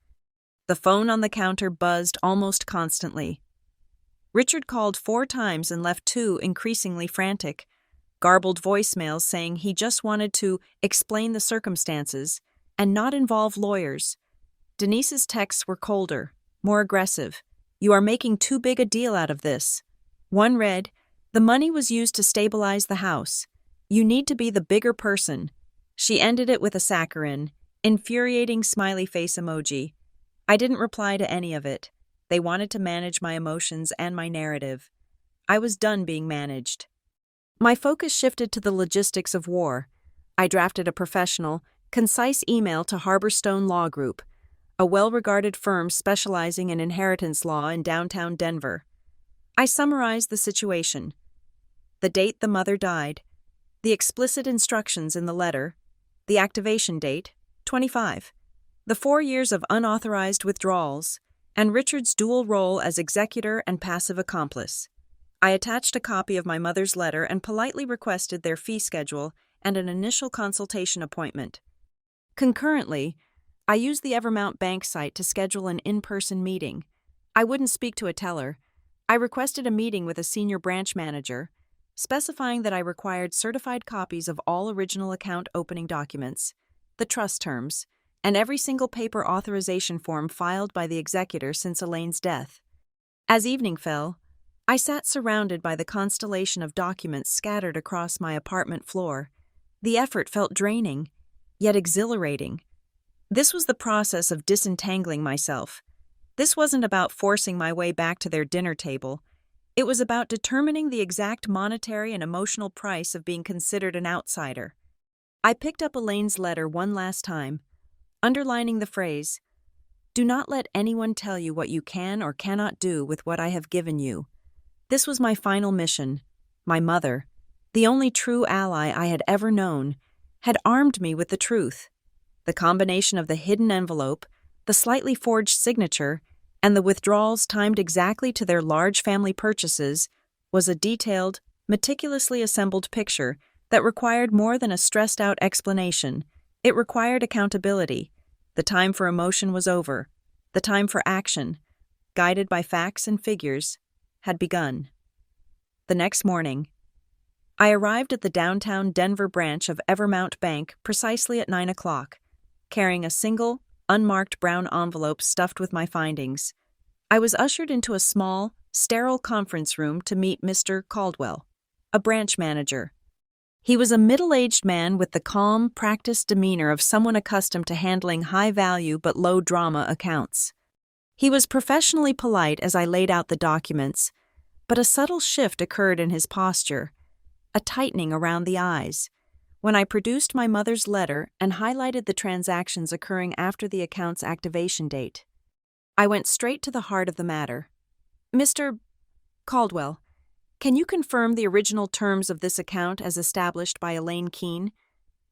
The phone on the counter buzzed almost constantly. Richard called 4 times and left 2 increasingly frantic, garbled voicemails saying he just wanted to explain the circumstances and not involve lawyers. Denise's texts were colder, more aggressive. "You are making too big a deal out of this." One read, "The money was used to stabilize the house. You need to be the bigger person." She ended it with a saccharine, infuriating smiley face emoji. I didn't reply to any of it. They wanted to manage my emotions and my narrative. I was done being managed. My focus shifted to the logistics of war. I drafted a professional, concise email to Harborstone Law Group, a well-regarded firm specializing in inheritance law in downtown Denver. I summarized the situation: the date the mother died, the explicit instructions in the letter, the activation date, 25, the 4 years of unauthorized withdrawals, and Richard's dual role as executor and passive accomplice. I attached a copy of my mother's letter and politely requested their fee schedule and an initial consultation appointment. Concurrently, I used the Evermount Bank site to schedule an in-person meeting. I wouldn't speak to a teller. I requested a meeting with a senior branch manager, specifying that I required certified copies of all original account opening documents, the trust terms, and every single paper authorization form filed by the executor since Elaine's death. As evening fell, I sat surrounded by the constellation of documents scattered across my apartment floor. The effort felt draining, yet exhilarating. This was the process of disentangling myself. This wasn't about forcing my way back to their dinner table. It was about determining the exact monetary and emotional price of being considered an outsider. I picked up Elaine's letter one last time, underlining the phrase, "Do not let anyone tell you what you can or cannot do with what I have given you." This was my final mission. My mother, the only true ally I had ever known, had armed me with the truth. The combination of the hidden envelope, the slightly forged signature, and the withdrawals timed exactly to their large family purchases was a detailed, meticulously assembled picture that required more than a stressed-out explanation. It required accountability. The time for emotion was over. The time for action, guided by facts and figures, had begun. The next morning, I arrived at the downtown Denver branch of Evermount Bank precisely at 9 o'clock, carrying a single, unmarked brown envelope stuffed with my findings. I was ushered into a small, sterile conference room to meet Mr. Caldwell, a branch manager. He was a middle-aged man with the calm, practiced demeanor of someone accustomed to handling high-value but low-drama accounts. He was professionally polite as I laid out the documents, but a subtle shift occurred in his posture, a tightening around the eyes, when I produced my mother's letter and highlighted the transactions occurring after the account's activation date. I went straight to the heart of the matter. "Mr. Caldwell, can you confirm the original terms of this account as established by Elaine Keene?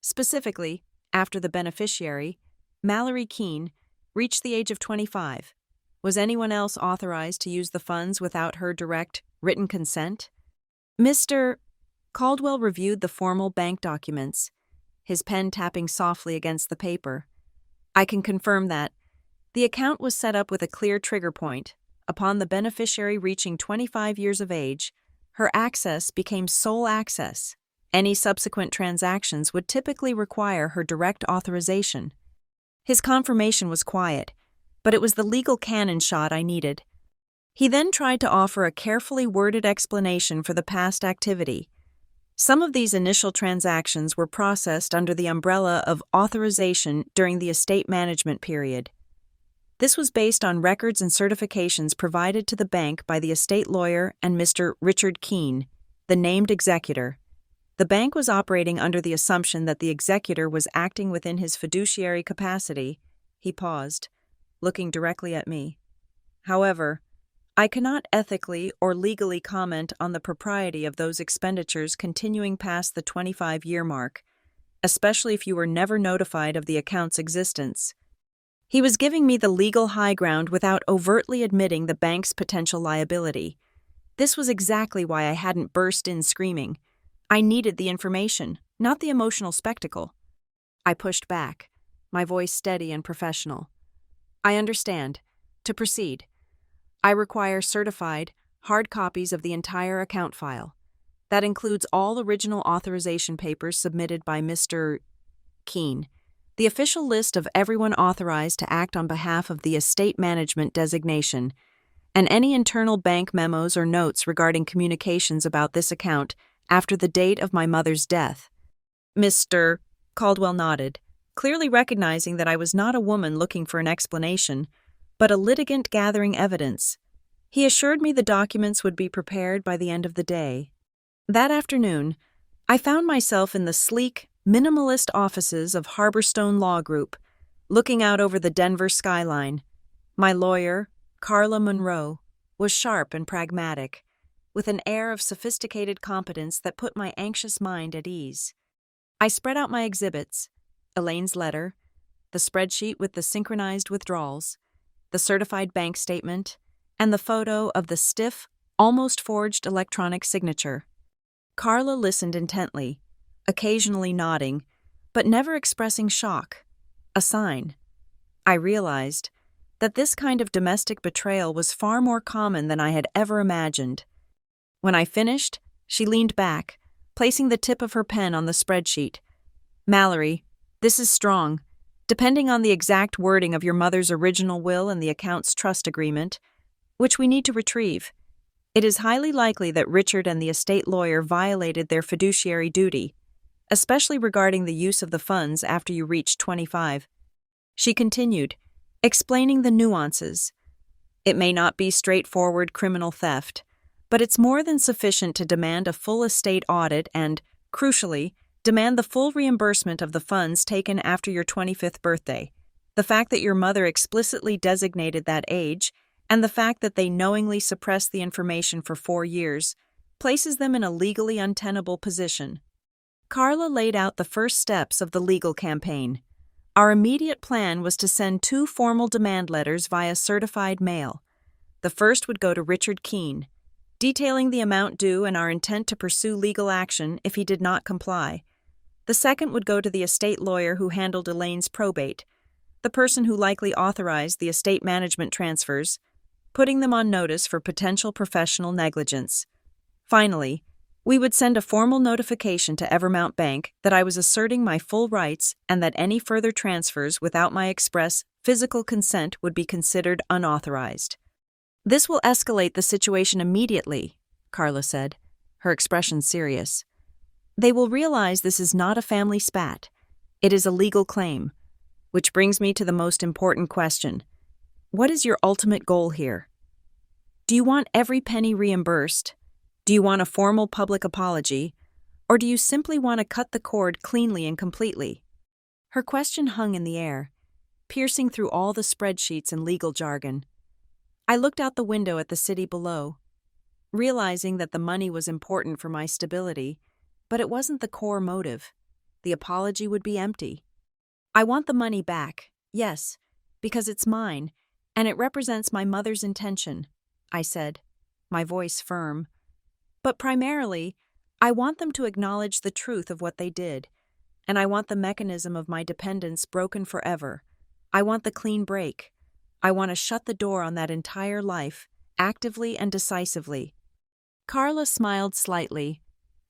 Specifically, after the beneficiary, Mallory Keene, reached the age of 25. Was anyone else authorized to use the funds without her direct, written consent? Mr. Caldwell reviewed the formal bank documents, his pen tapping softly against the paper. I can confirm that. The account was set up with a clear trigger point. Upon the beneficiary reaching 25 years of age, her access became sole access. Any subsequent transactions would typically require her direct authorization. His confirmation was quiet, but it was the legal cannon shot I needed. He then tried to offer a carefully worded explanation for the past activity. Some of these initial transactions were processed under the umbrella of authorization during the estate management period. This was based on records and certifications provided to the bank by the estate lawyer and Mr. Richard Keene, the named executor. The bank was operating under the assumption that the executor was acting within his fiduciary capacity. He paused, looking directly at me. However, I cannot ethically or legally comment on the propriety of those expenditures continuing past the 25-year mark, especially if you were never notified of the account's existence. He was giving me the legal high ground without overtly admitting the bank's potential liability. This was exactly why I hadn't burst in screaming. I needed the information, not the emotional spectacle. I pushed back, my voice steady and professional. I understand. To proceed, I require certified, hard copies of the entire account file. That includes all original authorization papers submitted by Mr. Keene, the official list of everyone authorized to act on behalf of the estate management designation, and any internal bank memos or notes regarding communications about this account after the date of my mother's death. Mr. Caldwell nodded, clearly recognizing that I was not a woman looking for an explanation, but a litigant gathering evidence. He assured me the documents would be prepared by the end of the day. That afternoon, I found myself in the sleek, minimalist offices of Harborstone Law Group, looking out over the Denver skyline. My lawyer, Carla Monroe, was sharp and pragmatic, with an air of sophisticated competence that put my anxious mind at ease. I spread out my exhibits: Elaine's letter, the spreadsheet with the synchronized withdrawals, the certified bank statement, and the photo of the stiff, almost forged electronic signature. Carla listened intently, occasionally nodding, but never expressing shock, a sign. I realized that this kind of domestic betrayal was far more common than I had ever imagined. When I finished, she leaned back, placing the tip of her pen on the spreadsheet. Mallory, this is strong. Depending on the exact wording of your mother's original will and the account's trust agreement, which we need to retrieve, it is highly likely that Richard and the estate lawyer violated their fiduciary duty, especially regarding the use of the funds after you reached 25. She continued, explaining the nuances. It may not be straightforward criminal theft, but it's more than sufficient to demand a full estate audit and, crucially, demand the full reimbursement of the funds taken after your 25th birthday. The fact that your mother explicitly designated that age, and the fact that they knowingly suppressed the information for 4 years, places them in a legally untenable position. Carla laid out the first steps of the legal campaign. Our immediate plan was to send 2 formal demand letters via certified mail. The first would go to Richard Keene, detailing the amount due and our intent to pursue legal action if he did not comply. The second would go to the estate lawyer who handled Elaine's probate, the person who likely authorized the estate management transfers, putting them on notice for potential professional negligence. Finally, we would send a formal notification to Evermount Bank that I was asserting my full rights and that any further transfers without my express physical consent would be considered unauthorized. This will escalate the situation immediately, Carla said, her expression serious. They will realize this is not a family spat. It is a legal claim. Which brings me to the most important question. What is your ultimate goal here? Do you want every penny reimbursed? Do you want a formal public apology? Or do you simply want to cut the cord cleanly and completely? Her question hung in the air, piercing through all the spreadsheets and legal jargon. I looked out the window at the city below, realizing that the money was important for my stability, but it wasn't the core motive. The apology would be empty. I want the money back, yes, because it's mine, and it represents my mother's intention," I said, my voice firm. "But primarily, I want them to acknowledge the truth of what they did, and I want the mechanism of my dependence broken forever. I want the clean break. I want to shut the door on that entire life, actively and decisively." Carla smiled slightly.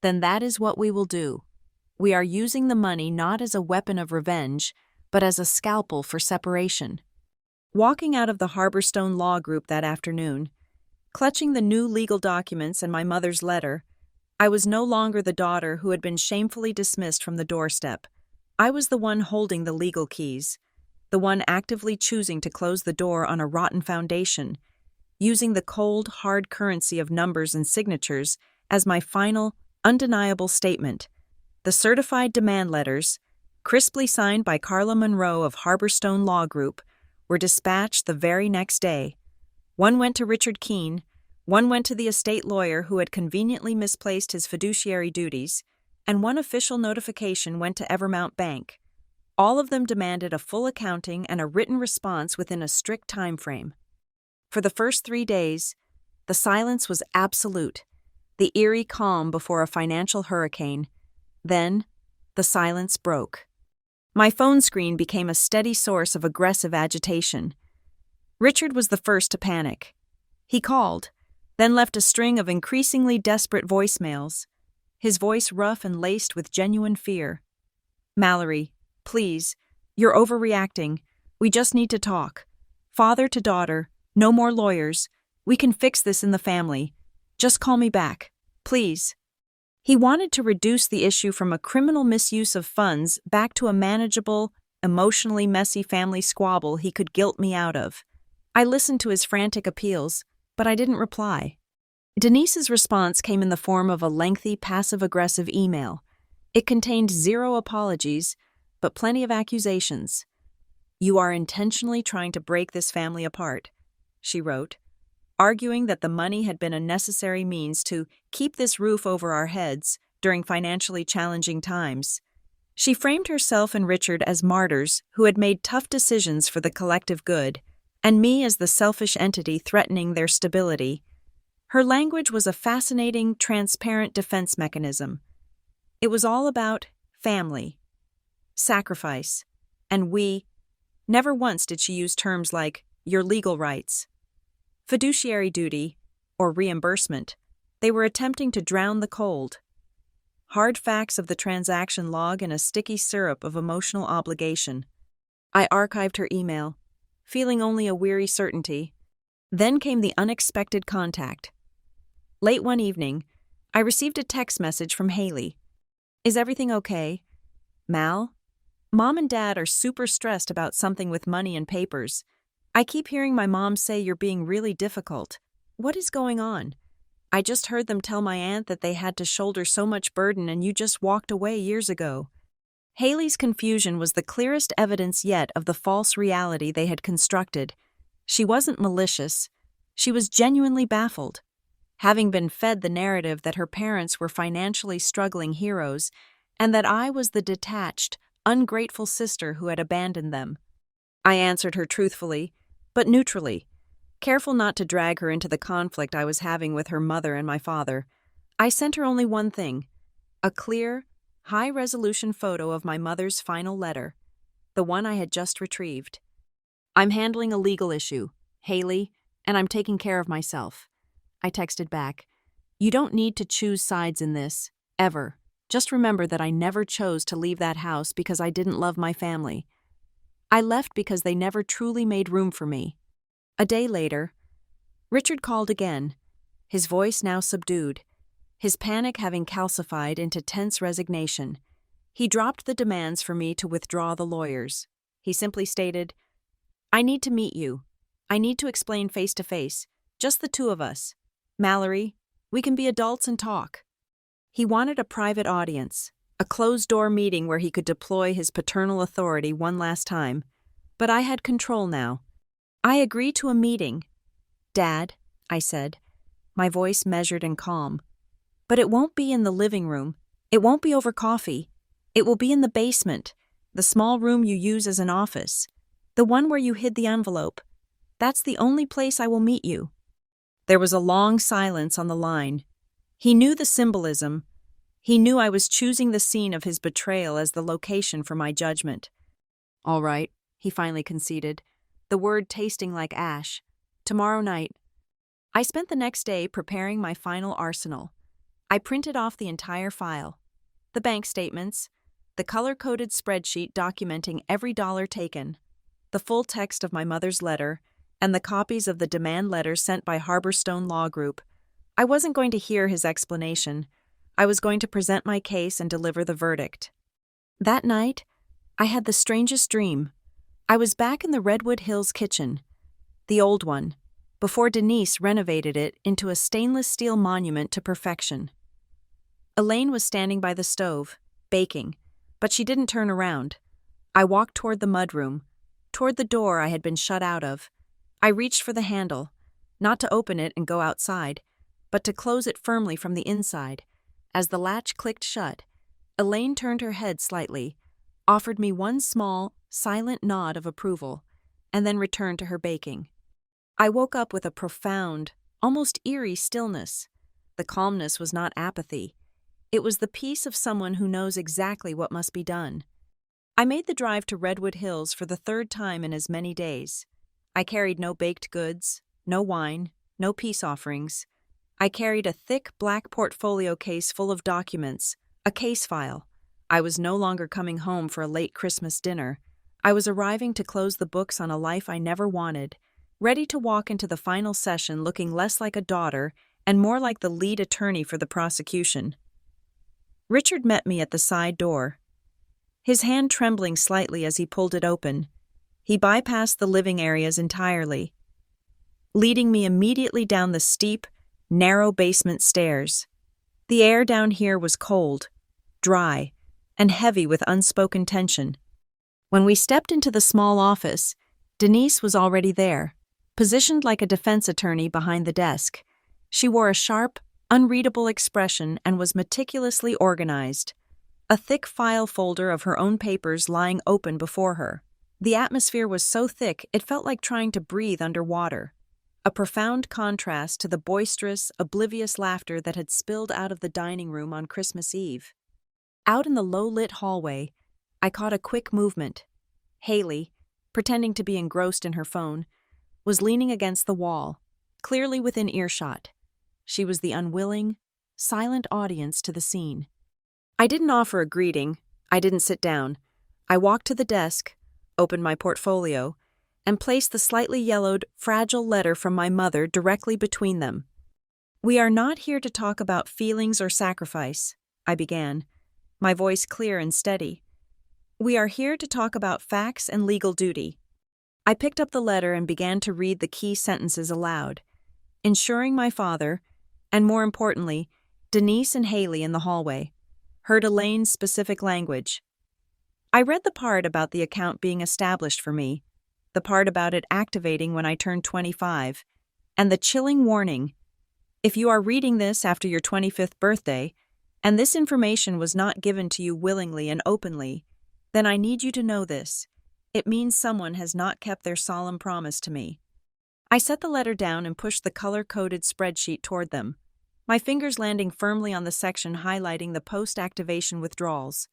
"Then that is what we will do. We are using the money not as a weapon of revenge, but as a scalpel for separation." Walking out of the Harborstone Law Group that afternoon, clutching the new legal documents and my mother's letter, I was no longer the daughter who had been shamefully dismissed from the doorstep. I was the one holding the legal keys, the one actively choosing to close the door on a rotten foundation, using the cold, hard currency of numbers and signatures as my final, undeniable statement. The certified demand letters, crisply signed by Carla Monroe of Harborstone Law Group, were dispatched the very next day. One went to Richard Keene, one went to the estate lawyer who had conveniently misplaced his fiduciary duties, and one official notification went to Evermount Bank. All of them demanded a full accounting and a written response within a strict time frame. For the first 3 days, the silence was absolute, the eerie calm before a financial hurricane. Then, the silence broke. My phone screen became a steady source of aggressive agitation. Richard was the first to panic. He called, then left a string of increasingly desperate voicemails, his voice rough and laced with genuine fear. "Mallory, please, you're overreacting. We just need to talk. Father to daughter, no more lawyers. We can fix this in the family. Just call me back, please." He wanted to reduce the issue from a criminal misuse of funds back to a manageable, emotionally messy family squabble he could guilt me out of. I listened to his frantic appeals, but I didn't reply. Denise's response came in the form of a lengthy, passive-aggressive email. It contained 0 apologies, but plenty of accusations. "You are intentionally trying to break this family apart," she wrote, arguing that the money had been a necessary means to keep this roof over our heads during financially challenging times. She framed herself and Richard as martyrs who had made tough decisions for the collective good, and me as the selfish entity threatening their stability. Her language was a fascinating, transparent defense mechanism. It was all about family, sacrifice, and we. Never once did she use terms like your legal rights, fiduciary duty, or reimbursement. They were attempting to drown the cold. Hard facts of the transaction log in a sticky syrup of emotional obligation. I archived her email, feeling only a weary certainty. Then came the unexpected contact. Late one evening, I received a text message from Haley. "Is everything okay? Mal? Mom and Dad are super stressed about something with money and papers. I keep hearing my mom say you're being really difficult. What is going on? I just heard them tell my aunt that they had to shoulder so much burden and you just walked away years ago." Haley's confusion was the clearest evidence yet of the false reality they had constructed. She wasn't malicious. She was genuinely baffled. Having been fed the narrative that her parents were financially struggling heroes and that I was the detached, ungrateful sister who had abandoned them. I answered her truthfully, but neutrally, careful not to drag her into the conflict I was having with her mother and my father. I sent her only one thing, a clear, high-resolution photo of my mother's final letter, the one I had just retrieved. "I'm handling a legal issue, Haley, and I'm taking care of myself." I texted back, "You don't need to choose sides in this, ever. Just remember that I never chose to leave that house because I didn't love my family. I left because they never truly made room for me." A day later, Richard called again, his voice now subdued, his panic having calcified into tense resignation. He dropped the demands for me to withdraw the lawyers. He simply stated, "I need to meet you. I need to explain face to face, just the two of us. Mallory, we can be adults and talk." He wanted a private audience, a closed-door meeting where he could deploy his paternal authority one last time. But I had control now. I agreed to a meeting. "Dad," I said, my voice measured and calm, "but it won't be in the living room. It won't be over coffee. It will be in the basement, the small room you use as an office, the one where you hid the envelope. That's the only place I will meet you." There was a long silence on the line. He knew the symbolism. He knew I was choosing the scene of his betrayal as the location for my judgment. "All right," he finally conceded, the word tasting like ash. "Tomorrow night." I spent the next day preparing my final arsenal. I printed off the entire file. The bank statements, the color-coded spreadsheet documenting every dollar taken, the full text of my mother's letter, and the copies of the demand letters sent by Harborstone Law Group. I wasn't going to hear his explanation. I was going to present my case and deliver the verdict. That night, I had the strangest dream. I was back in the Redwood Hills kitchen, the old one, before Denise renovated it into a stainless steel monument to perfection. Elaine was standing by the stove, baking, but she didn't turn around. I walked toward the mudroom, toward the door I had been shut out of. I reached for the handle, not to open it and go outside, but to close it firmly from the inside. As the latch clicked shut, Elaine turned her head slightly, offered me one small, silent nod of approval, and then returned to her baking. I woke up with a profound, almost eerie stillness. The calmness was not apathy. It was the peace of someone who knows exactly what must be done. I made the drive to Redwood Hills for the third time in as many days. I carried no baked goods, no wine, no peace offerings. I carried a thick black portfolio case full of documents, a case file. I was no longer coming home for a late Christmas dinner. I was arriving to close the books on a life I never wanted, ready to walk into the final session looking less like a daughter and more like the lead attorney for the prosecution. Richard met me at the side door, his hand trembling slightly as he pulled it open. He bypassed the living areas entirely, leading me immediately down the steep, narrow basement stairs. The air down here was cold, dry, and heavy with unspoken tension. When we stepped into the small office, Denise was already there, positioned like a defense attorney behind the desk. She wore a sharp, unreadable expression and was meticulously organized, a thick file folder of her own papers lying open before her. The atmosphere was so thick it felt like trying to breathe underwater, a profound contrast to the boisterous, oblivious laughter that had spilled out of the dining room on Christmas Eve. Out in the low-lit hallway, I caught a quick movement. Haley, pretending to be engrossed in her phone, was leaning against the wall, clearly within earshot. She was the unwilling, silent audience to the scene. I didn't offer a greeting. I didn't sit down. I walked to the desk, opened my portfolio, and placed the slightly yellowed, fragile letter from my mother directly between them. "We are not here to talk about feelings or sacrifice," I began, my voice clear and steady. "We are here to talk about facts and legal duty." I picked up the letter and began to read the key sentences aloud, ensuring my father, and more importantly, Denise and Haley in the hallway, heard Elaine's specific language. I read the part about the account being established for me, the part about it activating when I turned 25, and the chilling warning: if you are reading this after your 25th birthday, and this information was not given to you willingly and openly, then I need you to know this. It means someone has not kept their solemn promise to me. I set the letter down and pushed the color-coded spreadsheet toward them, my fingers landing firmly on the section highlighting the post-activation withdrawals.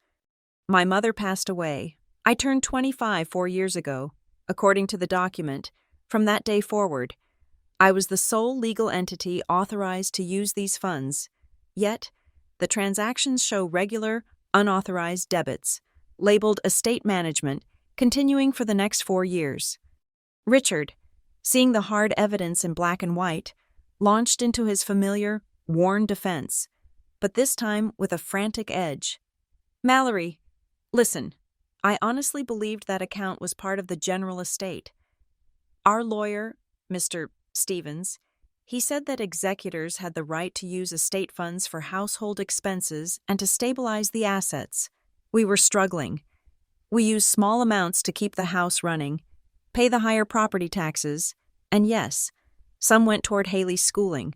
My mother passed away. I turned 25 4 years ago. According to the document, from that day forward, I was the sole legal entity authorized to use these funds. Yet, the transactions show regular, unauthorized debits, labeled estate management, continuing for the next 4 years. Richard, seeing the hard evidence in black and white, launched into his familiar, worn defense, but this time with a frantic edge. "Mallory, listen, I honestly believed that account was part of the general estate. Our lawyer, Mr. Stevens, he said that executors had the right to use estate funds for household expenses and to stabilize the assets. We were struggling. We used small amounts to keep the house running, pay the higher property taxes, and yes, some went toward Haley's schooling.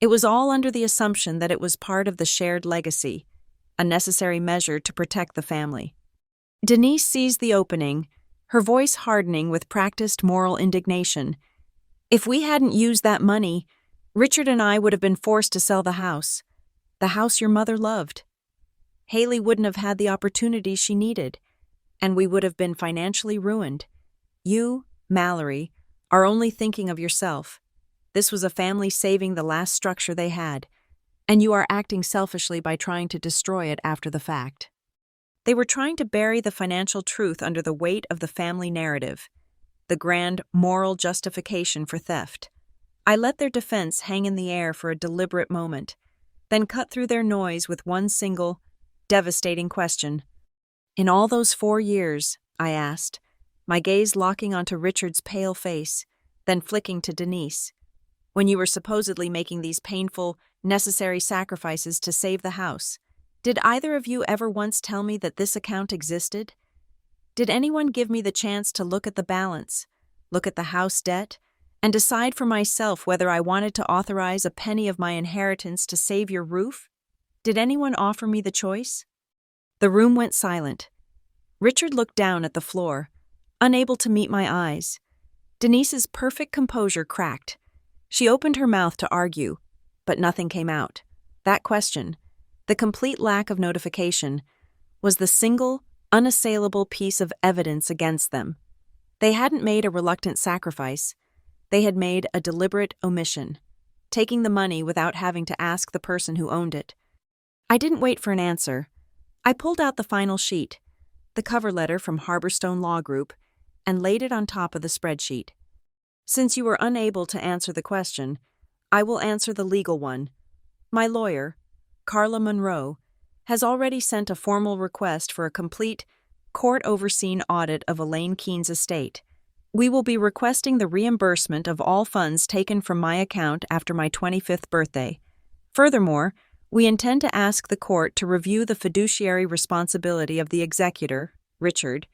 It was all under the assumption that it was part of the shared legacy, a necessary measure to protect the family." Denise seized the opening, her voice hardening with practiced moral indignation. If we hadn't used that money, Richard and I would have been forced to sell the house your mother loved. Haley wouldn't have had the opportunities she needed, and we would have been financially ruined. You, Mallory, are only thinking of yourself. This was a family saving the last structure they had, and you are acting selfishly by trying to destroy it after the fact. They were trying to bury the financial truth under the weight of the family narrative, the grand moral justification for theft. I let their defense hang in the air for a deliberate moment, then cut through their noise with one single, devastating question. In all those 4 years, I asked, my gaze locking onto Richard's pale face, then flicking to Denise, when you were supposedly making these painful, necessary sacrifices to save the house, did either of you ever once tell me that this account existed? Did anyone give me the chance to look at the balance, look at the house debt, and decide for myself whether I wanted to authorize a penny of my inheritance to save your roof? Did anyone offer me the choice? The room went silent. Richard looked down at the floor, unable to meet my eyes. Denise's perfect composure cracked. She opened her mouth to argue, but nothing came out. That question, the complete lack of notification, was the single, unassailable piece of evidence against them. They hadn't made a reluctant sacrifice. They had made a deliberate omission, taking the money without having to ask the person who owned it. I didn't wait for an answer. I pulled out the final sheet, the cover letter from Harborstone Law Group, and laid it on top of the spreadsheet. Since you were unable to answer the question, I will answer the legal one. My lawyer, Carla Monroe, has already sent a formal request for a complete, court-overseen audit of Elaine Keene's estate. We will be requesting the reimbursement of all funds taken from my account after my 25th birthday. Furthermore, we intend to ask the court to review the fiduciary responsibility of the executor, Richard,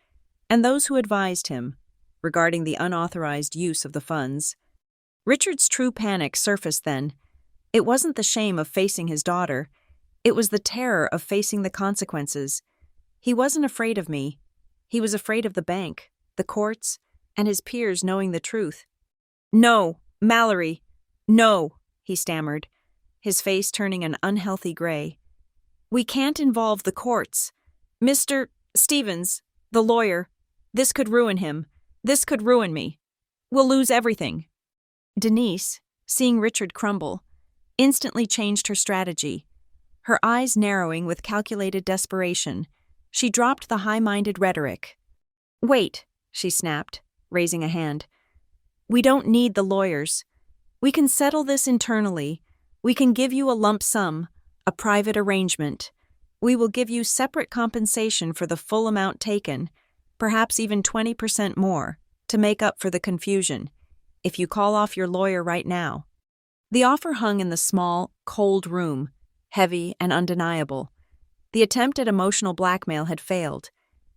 and those who advised him regarding the unauthorized use of the funds. Richard's true panic surfaced then. It wasn't the shame of facing his daughter. It was the terror of facing the consequences. He wasn't afraid of me. He was afraid of the bank, the courts, and his peers knowing the truth. "No, Mallory, no," he stammered, his face turning an unhealthy gray. "We can't involve the courts. Mr. Stevens, the lawyer, this could ruin him. This could ruin me. We'll lose everything." Denise, seeing Richard crumble, instantly changed her strategy. Her eyes narrowing with calculated desperation, she dropped the high-minded rhetoric. "Wait," she snapped, raising a hand. "We don't need the lawyers. We can settle this internally. We can give you a lump sum, a private arrangement. We will give you separate compensation for the full amount taken, perhaps even 20% more, to make up for the confusion, if you call off your lawyer right now." The offer hung in the small, cold room, heavy and undeniable. The attempt at emotional blackmail had failed,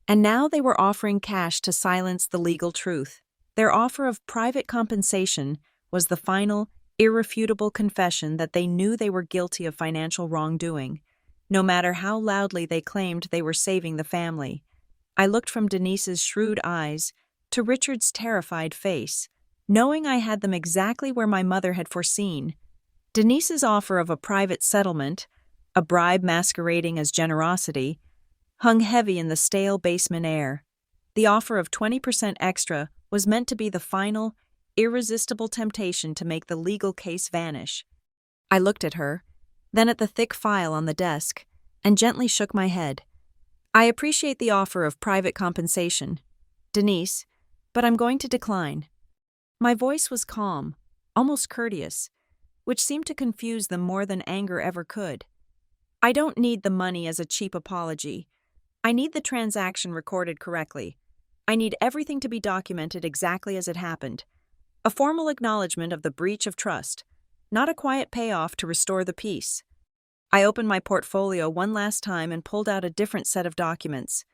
and now they were offering cash to silence the legal truth. Their offer of private compensation was the final, irrefutable confession that they knew they were guilty of financial wrongdoing, no matter how loudly they claimed they were saving the family. I looked from Denise's shrewd eyes to Richard's terrified face, knowing I had them exactly where my mother had foreseen. Denise's offer of a private settlement, a bribe masquerading as generosity, hung heavy in the stale basement air. The offer of 20% extra was meant to be the final, irresistible temptation to make the legal case vanish. I looked at her, then at the thick file on the desk, and gently shook my head. "I appreciate the offer of private compensation, Denise, but I'm going to decline." My voice was calm, almost courteous, which seemed to confuse them more than anger ever could. "I don't need the money as a cheap apology. I need the transaction recorded correctly. I need everything to be documented exactly as it happened. A formal acknowledgement of the breach of trust, not a quiet payoff to restore the peace." I opened my portfolio one last time and pulled out a different set of documents.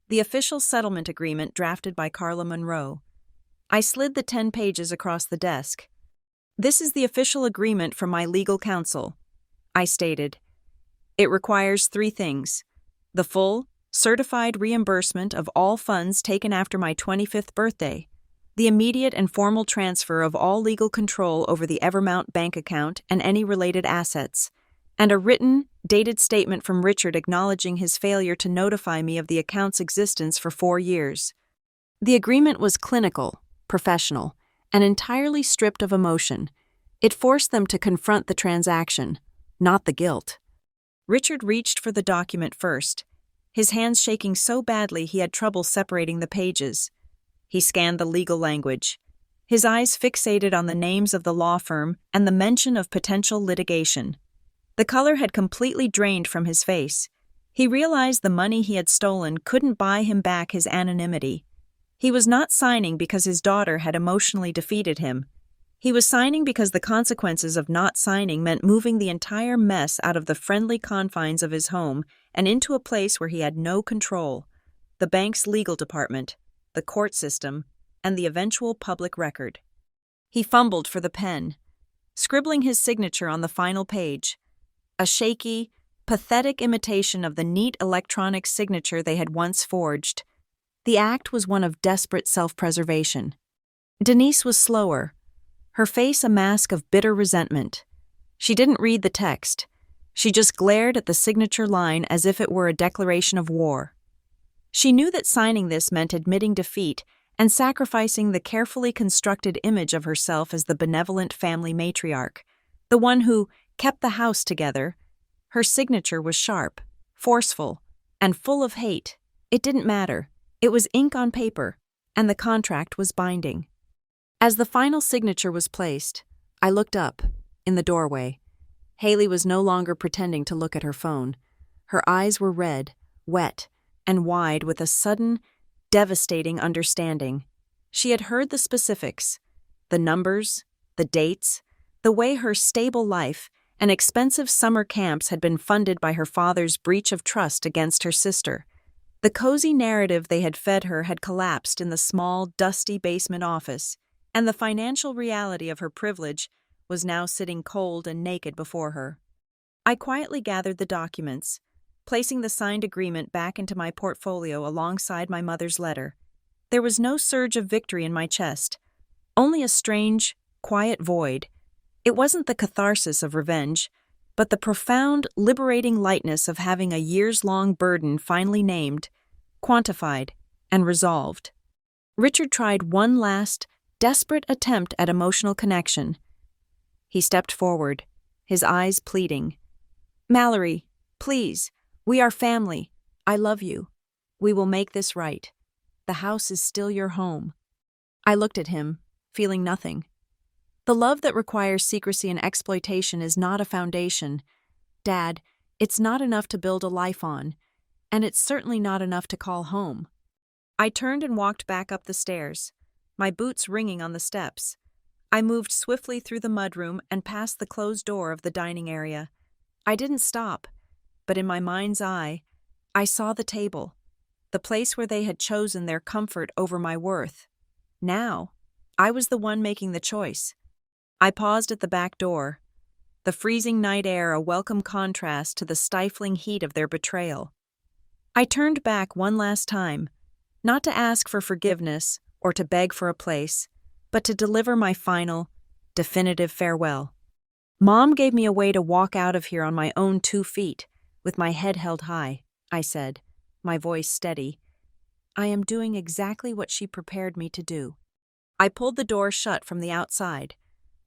The official settlement agreement drafted by Carla Monroe. I slid the 10 pages across the desk. "This is the official agreement from my legal counsel," I stated. "It requires 3 things: the full, certified reimbursement of all funds taken after my 25th birthday, the immediate and formal transfer of all legal control over the Evermount bank account and any related assets, and a written, dated statement from Richard acknowledging his failure to notify me of the account's existence for 4 years. The agreement was clinical, professional, and entirely stripped of emotion. It forced them to confront the transaction, not the guilt. Richard reached for the document first, his hands shaking so badly he had trouble separating the pages. He scanned the legal language, his eyes fixated on the names of the law firm and the mention of potential litigation. The color had completely drained from his face. He realized the money he had stolen couldn't buy him back his anonymity. He was not signing because his daughter had emotionally defeated him. He was signing because the consequences of not signing meant moving the entire mess out of the friendly confines of his home and into a place where he had no control: the bank's legal department, the court system, and the eventual public record. He fumbled for the pen, scribbling his signature on the final page, a shaky, pathetic imitation of the neat electronic signature they had once forged. The act was one of desperate self-preservation. Denise was slower, her face a mask of bitter resentment. She didn't read the text. She just glared at the signature line as if it were a declaration of war. She knew that signing this meant admitting defeat and sacrificing the carefully constructed image of herself as the benevolent family matriarch, the one who kept the house together. Her signature was sharp, forceful, and full of hate. It didn't matter. It was ink on paper, and the contract was binding. As the final signature was placed, I looked up, in the doorway. Haley was no longer pretending to look at her phone. Her eyes were red, wet, and wide with a sudden, devastating understanding. She had heard the specifics, the numbers, the dates, the way her stable life and expensive summer camps had been funded by her father's breach of trust against her sister. The cozy narrative they had fed her had collapsed in the small, dusty basement office, and the financial reality of her privilege was now sitting cold and naked before her. I quietly gathered the documents, placing the signed agreement back into my portfolio alongside my mother's letter. There was no surge of victory in my chest, only a strange, quiet void. It wasn't the catharsis of revenge, but the profound, liberating lightness of having a years-long burden finally named, quantified, and resolved. Richard tried one last, desperate attempt at emotional connection. He stepped forward, his eyes pleading. "Mallory, please. We are family. I love you. We will make this right. The house is still your home." I looked at him, feeling nothing. The love that requires secrecy and exploitation is not a foundation. Dad, it's not enough to build a life on, and it's certainly not enough to call home. I turned and walked back up the stairs, my boots ringing on the steps. I moved swiftly through the mudroom and past the closed door of the dining area. I didn't stop, but in my mind's eye, I saw the table, the place where they had chosen their comfort over my worth. Now, I was the one making the choice. I paused at the back door, the freezing night air a welcome contrast to the stifling heat of their betrayal. I turned back one last time, not to ask for forgiveness or to beg for a place, but to deliver my final, definitive farewell. Mom gave me a way to walk out of here on my own 2 feet, with my head held high, I said, my voice steady. I am doing exactly what she prepared me to do. I pulled the door shut from the outside,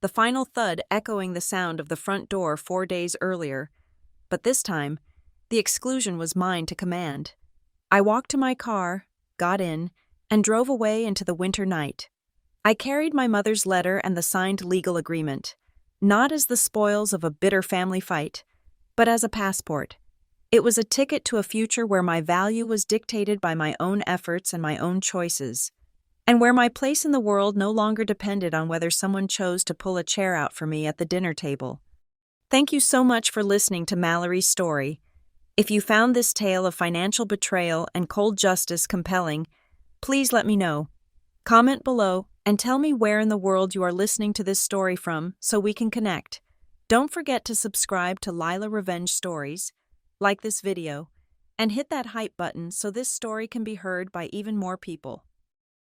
the final thud echoing the sound of the front door 4 days earlier, but this time, the exclusion was mine to command. I walked to my car, got in, and drove away into the winter night. I carried my mother's letter and the signed legal agreement, not as the spoils of a bitter family fight, but as a passport. It was a ticket to a future where my value was dictated by my own efforts and my own choices, and where my place in the world no longer depended on whether someone chose to pull a chair out for me at the dinner table. Thank you so much for listening to Mallory's story. If you found this tale of financial betrayal and cold justice compelling, please let me know. Comment below and tell me where in the world you are listening to this story from so we can connect. Don't forget to subscribe to Lila Revenge Stories, like this video, and hit that hype button so this story can be heard by even more people.